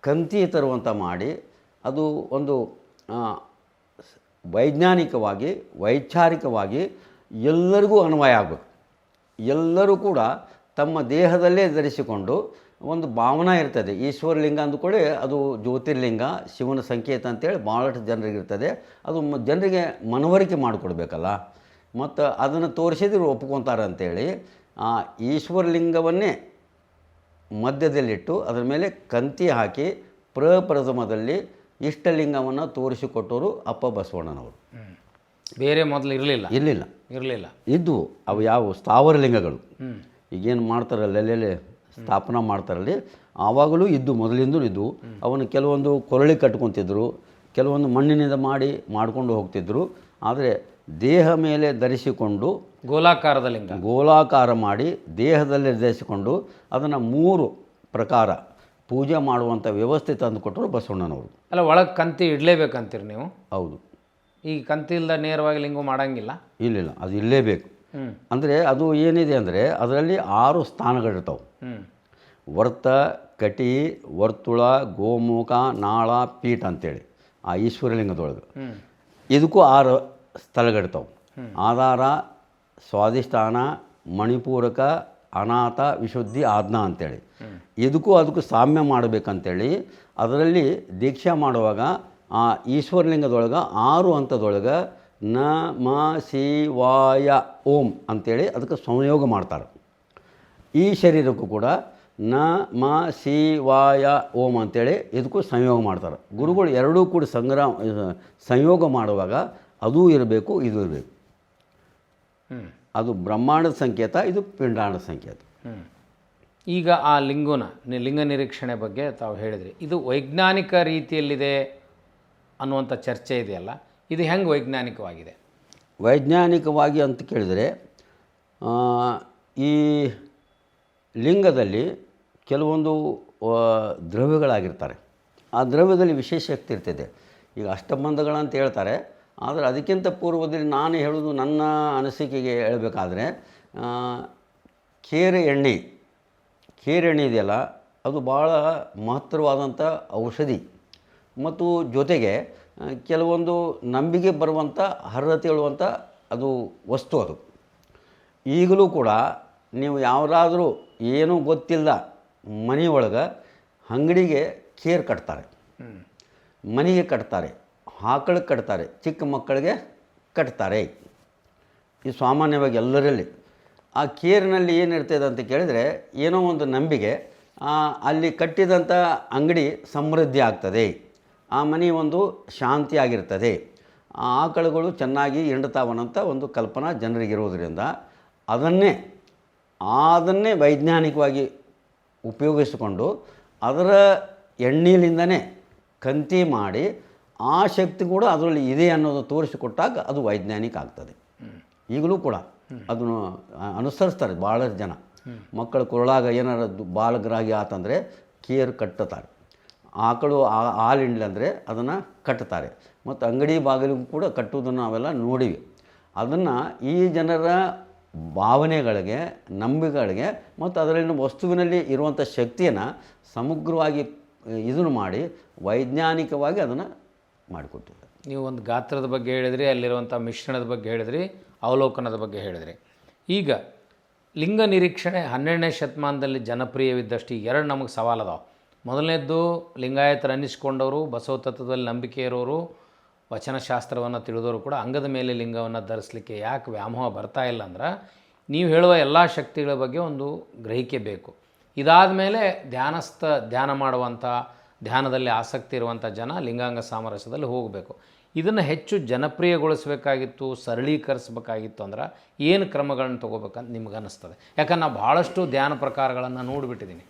ಕಂತಿ ತರುವಂಥ ಮಾಡಿ ಅದು ಒಂದು ವೈಜ್ಞಾನಿಕವಾಗಿ ವೈಚಾರಿಕವಾಗಿ ಎಲ್ಲರಿಗೂ ಅನ್ವಯ ಆಗಬೇಕು. ಎಲ್ಲರೂ ಕೂಡ ತಮ್ಮ ದೇಹದಲ್ಲೇ ಧರಿಸಿಕೊಂಡು ಒಂದು ಭಾವನೆ ಇರ್ತದೆ. ಈಶ್ವರಲಿಂಗ ಅಂದುಕೊಳ್ಳಿ ಅದು ಜ್ಯೋತಿರ್ಲಿಂಗ, ಶಿವನ ಸಂಕೇತ ಅಂತೇಳಿ ಭಾಳಷ್ಟು ಜನರಿಗಿರ್ತದೆ. ಅದು ಜನರಿಗೆ ಮನವರಿಕೆ ಮಾಡಿಕೊಡ್ಬೇಕಲ್ಲ, ಮತ್ತು ಅದನ್ನು ತೋರಿಸಿದ್ರು ಒಪ್ಕೊತಾರೆ ಅಂಥೇಳಿ ಆ ಈಶ್ವರಲಿಂಗವನ್ನೇ ಮಧ್ಯದಲ್ಲಿಟ್ಟು ಅದರ ಮೇಲೆ ಕಂತಿ ಹಾಕಿ ಪ್ರಪ್ರಥಮದಲ್ಲಿ ಇಷ್ಟಲಿಂಗವನ್ನು ತೋರಿಸಿಕೊಟ್ಟವರು ಅಪ್ಪ ಬಸವಣ್ಣನವರು. ಬೇರೆ ಮೊದಲು ಇರಲಿಲ್ಲ. ಇದ್ದು ಅವು ಯಾವ ಸ್ಥಾವರ ಲಿಂಗಗಳು ಈಗೇನು ಮಾಡ್ತಾರಲ್ಲ ಎಲ್ಲೆಲ್ಲಿ ಸ್ಥಾಪನಾ ಮಾಡ್ತಾರಲ್ಲಿ ಆವಾಗಲೂ ಇದ್ದು, ಮೊದಲಿಂದೂ ಇದ್ದು. ಅವನು ಕೆಲವೊಂದು ಕೊರಳಿ ಕಟ್ಕೊತಿದ್ರು, ಕೆಲವೊಂದು ಮಣ್ಣಿನಿಂದ ಮಾಡಿಕೊಂಡು ಹೋಗ್ತಿದ್ರು. ಆದರೆ ದೇಹ ಮೇಲೆ ಧರಿಸಿಕೊಂಡು ಗೋಲಾಕಾರ ಮಾಡಿ ದೇಹದಲ್ಲೇ ಧರಿಸಿಕೊಂಡು ಅದನ್ನು 3 ಪ್ರಕಾರ ಪೂಜೆ ಮಾಡುವಂಥ ವ್ಯವಸ್ಥೆ ತಂದುಕೊಟ್ಟರು ಬಸವಣ್ಣನವರು. ಅಲ್ಲ, ಒಳಗೆ ಕಂತಿ ಇಡಲೇಬೇಕಂತೀರಿ ನೀವು? ಹೌದು. ಈ ಕಂತಿ ಇಲ್ಲದ ನೇರವಾಗಿ ಲಿಂಗ ಮಾಡೋಂಗಿಲ್ಲ? ಇಲ್ಲ, ಅದು ಇರಲೇಬೇಕು. ಅಂದರೆ ಅದು ಏನಿದೆ ಅಂದರೆ ಅದರಲ್ಲಿ 6 ಸ್ಥಾನಗಳಿರ್ತಾವೆ. ವರ್ತ, ಕಟಿ, ವರ್ತುಳ, ಗೋಮುಖ, ನಾಳ, ಪೀಠ ಅಂತೇಳಿ ಆ ಈಶ್ವರಲಿಂಗದೊಳಗೆ ಇದಕ್ಕೂ 6 ಸ್ಥಳಗಳಿರ್ತಾವೆ. ಆಧಾರ, ಸ್ವಾಧಿಷ್ಠಾನ, ಮಣಿಪೂರಕ, ಅನಾಥ, ವಿಶುದ್ಧಿ, ಆಜ್ಞಾ ಅಂತೇಳಿ ಅದಕ್ಕೂ ಸಾಮ್ಯ ಮಾಡಬೇಕಂತೇಳಿ ಅದರಲ್ಲಿ ದೀಕ್ಷೆ ಮಾಡುವಾಗ ಆ ಈಶ್ವರಲಿಂಗದೊಳಗೆ 6 ಹಂತದೊಳಗೆ ನ ಮ ಶಿವಾಯ ಓಂ ಅಂಥೇಳಿ ಅದಕ್ಕೆ ಸಂಯೋಗ ಮಾಡ್ತಾರೆ. ಈ ಶರೀರಕ್ಕೂ ಕೂಡ ನ ಮ ಶಿವಾಯ ಓಂ ಅಂಥೇಳಿ ಇದಕ್ಕೂ ಸಂಯೋಗ ಮಾಡ್ತಾರೆ. ಗುರುಗಳು ಎರಡೂ ಕೂಡ ಸಂಯೋಗ ಮಾಡುವಾಗ ಅದೂ ಇರಬೇಕು, ಇದು ಇರಬೇಕು. ಅದು ಬ್ರಹ್ಮಾಂಡದ ಸಂಕೇತ, ಇದು ಪಿಂಡಾಂಡದ ಸಂಕೇತ. ಈಗ ಆ ಲಿಂಗ ನಿರೀಕ್ಷಣೆ ಬಗ್ಗೆ ತಾವು ಹೇಳಿದ್ರಿ, ಇದು ವೈಜ್ಞಾನಿಕ ರೀತಿಯಲ್ಲಿದೆ ಅನ್ನುವಂಥ ಚರ್ಚೆ ಇದೆಯಲ್ಲ, ಇದು ಹೆಂಗೆ ವೈಜ್ಞಾನಿಕವಾಗಿದೆ? ವೈಜ್ಞಾನಿಕವಾಗಿ ಅಂತ ಕೇಳಿದರೆ ಈ ಲಿಂಗದಲ್ಲಿ ಕೆಲವೊಂದು ದ್ರವ್ಯಗಳಾಗಿರ್ತಾರೆ. ಆ ದ್ರವ್ಯದಲ್ಲಿ ವಿಶೇಷ ಶಕ್ತಿ ಇರ್ತದೆ. ಈಗ ಅಷ್ಟಬಂಧಗಳಂತ ಹೇಳ್ತಾರೆ, ಆದರೆ ಅದಕ್ಕಿಂತ ಪೂರ್ವದಲ್ಲಿ ನಾನು ಹೇಳೋದು ನನ್ನ ಅನಿಸಿಕೆಗೆ ಹೇಳಬೇಕಾದ್ರೆ ಕೇರೆ ಎಣ್ಣೆ ಇದೆಯಲ್ಲ, ಅದು ಭಾಳ ಮಹತ್ತರವಾದಂಥ ಔಷಧಿ. ಮತ್ತು ಜೊತೆಗೆ ಕೆಲವೊಂದು ನಂಬಿಕೆ ಬರುವಂಥ ಅರ್ಹತೆ ಹೇಳುವಂಥ ಅದು ವಸ್ತು. ಅದು ಈಗಲೂ ಕೂಡ ನೀವು ಯಾರಾದರೂ ಏನೂ ಗೊತ್ತಿಲ್ಲ ಮನೆಯೊಳಗೆ ಅಂಗಡಿಗೆ ಕೇರ್ ಕಟ್ತಾರೆ, ಮನೆಗೆ ಕಟ್ತಾರೆ, ಆಕಳಿಗೆ ಕಟ್ತಾರೆ, ಚಿಕ್ಕ ಮಕ್ಕಳಿಗೆ ಕಟ್ತಾರೆ. ಇದು ಸಾಮಾನ್ಯವಾಗಿ ಎಲ್ಲರಲ್ಲಿ. ಆ ಕೇರಿನಲ್ಲಿ ಏನಿರ್ತದೆ ಅಂತ ಕೇಳಿದರೆ ಏನೋ ಒಂದು ನಂಬಿಕೆ, ಅಲ್ಲಿ ಕಟ್ಟಿದಂಥ ಅಂಗಡಿ ಸಮೃದ್ಧಿ ಆಗ್ತದೆ, ಆ ಮನೆ ಒಂದು ಶಾಂತಿಯಾಗಿರ್ತದೆ, ಆ ಆಕಳುಗಳು ಚೆನ್ನಾಗಿ ಹಿಂಡ್ತಾವನ್ನಂಥ ಒಂದು ಕಲ್ಪನಾ ಜನರಿಗಿರೋದ್ರಿಂದ ಅದನ್ನೇ ವೈಜ್ಞಾನಿಕವಾಗಿ ಉಪಯೋಗಿಸಿಕೊಂಡು ಅದರ ಎಣ್ಣೆಲಿಂದನೇ ಕಂತಿ ಮಾಡಿ ಆ ಶಕ್ತಿ ಕೂಡ ಅದರಲ್ಲಿ ಇದೆ ಅನ್ನೋದು ತೋರಿಸಿಕೊಟ್ಟಾಗ ಅದು ವೈಜ್ಞಾನಿಕ ಆಗ್ತದೆ. ಈಗಲೂ ಕೂಡ ಅದನ್ನು ಅನುಸರಿಸ್ತಾರೆ ಭಾಳಷ್ಟು ಜನ. ಮಕ್ಕಳು ಕೊರಳಾಗ ಏನಾರ ಬಾಲಗ್ರಾಹಿ ಆತಂದರೆ ಕೇರ್ ಕಟ್ಟುತ್ತಾರೆ, ಆಕಳು ಹಾಲು ಹಿಂಡ್ಲಿ ಅಂದರೆ ಅದನ್ನು ಕಟ್ಟುತ್ತಾರೆ, ಮತ್ತು ಅಂಗಡಿ ಬಾಗಿಲಿಗೂ ಕೂಡ ಕಟ್ಟುವುದನ್ನು ನಾವೆಲ್ಲ ನೋಡಿವಿ. ಅದನ್ನು ಈ ಜನರ ಭಾವನೆಗಳಿಗೆ, ನಂಬಿಕೆಗಳಿಗೆ ಮತ್ತು ಅದರಲ್ಲಿನ ವಸ್ತುವಿನಲ್ಲಿ ಇರುವಂಥ ಶಕ್ತಿಯನ್ನು ಸಮಗ್ರವಾಗಿ ಇದನ್ನು ಮಾಡಿ ವೈಜ್ಞಾನಿಕವಾಗಿ ಅದನ್ನು ಮಾಡಿಕೊಟ್ಟಿದ್ದಾರೆ. ನೀವು ಒಂದು ಗಾತ್ರದ ಬಗ್ಗೆ ಹೇಳಿದ್ರಿ, ಅಲ್ಲಿರುವಂಥ ಮಿಶ್ರಣದ ಬಗ್ಗೆ ಹೇಳಿದ್ರಿ, ಅವಲೋಕನದ ಬಗ್ಗೆ ಹೇಳಿದ್ರಿ. ಈಗ ಲಿಂಗ ನಿರೀಕ್ಷಣೆ 12ನೇ ಶತಮಾನದಲ್ಲಿ ಜನಪ್ರಿಯವಿದ್ದಷ್ಟು 2 ನಮಗೆ ಸವಾಲದಾವೆ. ಮೊದಲನೇದ್ದು, ಲಿಂಗಾಯತರು ಅನ್ನಿಸ್ಕೊಂಡವರು, ಬಸವ ತತ್ವದಲ್ಲಿ ನಂಬಿಕೆ ಇರೋರು, ವಚನಶಾಸ್ತ್ರವನ್ನು ತಿಳಿದವರು ಕೂಡ ಅಂಗದ ಮೇಲೆ ಲಿಂಗವನ್ನು ಧರಿಸಲಿಕ್ಕೆ ಯಾಕೆ ವ್ಯಾಮೋಹ ಬರ್ತಾ ಇಲ್ಲ ಅಂದ್ರೆ, ನೀವು ಹೇಳುವ ಎಲ್ಲ ಶಕ್ತಿಗಳ ಬಗ್ಗೆ ಒಂದು ಗ್ರಹಿಕೆ ಬೇಕು. ಇದಾದ ಮೇಲೆ ಧ್ಯಾನ ಮಾಡುವಂಥ ಧ್ಯಾನದಲ್ಲಿ ಆಸಕ್ತಿ ಇರುವಂಥ ಜನ ಲಿಂಗಾಂಗ ಸಾಮರಸ್ಯದಲ್ಲಿ ಹೋಗಬೇಕು. ಇದನ್ನು ಹೆಚ್ಚು ಜನಪ್ರಿಯಗೊಳಿಸಬೇಕಾಗಿತ್ತು, ಸರಳೀಕರಿಸಬೇಕಾಗಿತ್ತು ಅಂದ್ರೆ ಏನು ಕ್ರಮಗಳನ್ನು ತೊಗೋಬೇಕಂತ ನಿಮ್ಗೆ ಅನ್ನಿಸ್ತದೆ? ಯಾಕಂದ್ರೆ ನಾವು ಭಾಳಷ್ಟು ಧ್ಯಾನ ಪ್ರಕಾರಗಳನ್ನು ನೋಡಿಬಿಟ್ಟಿದ್ದೀನಿ.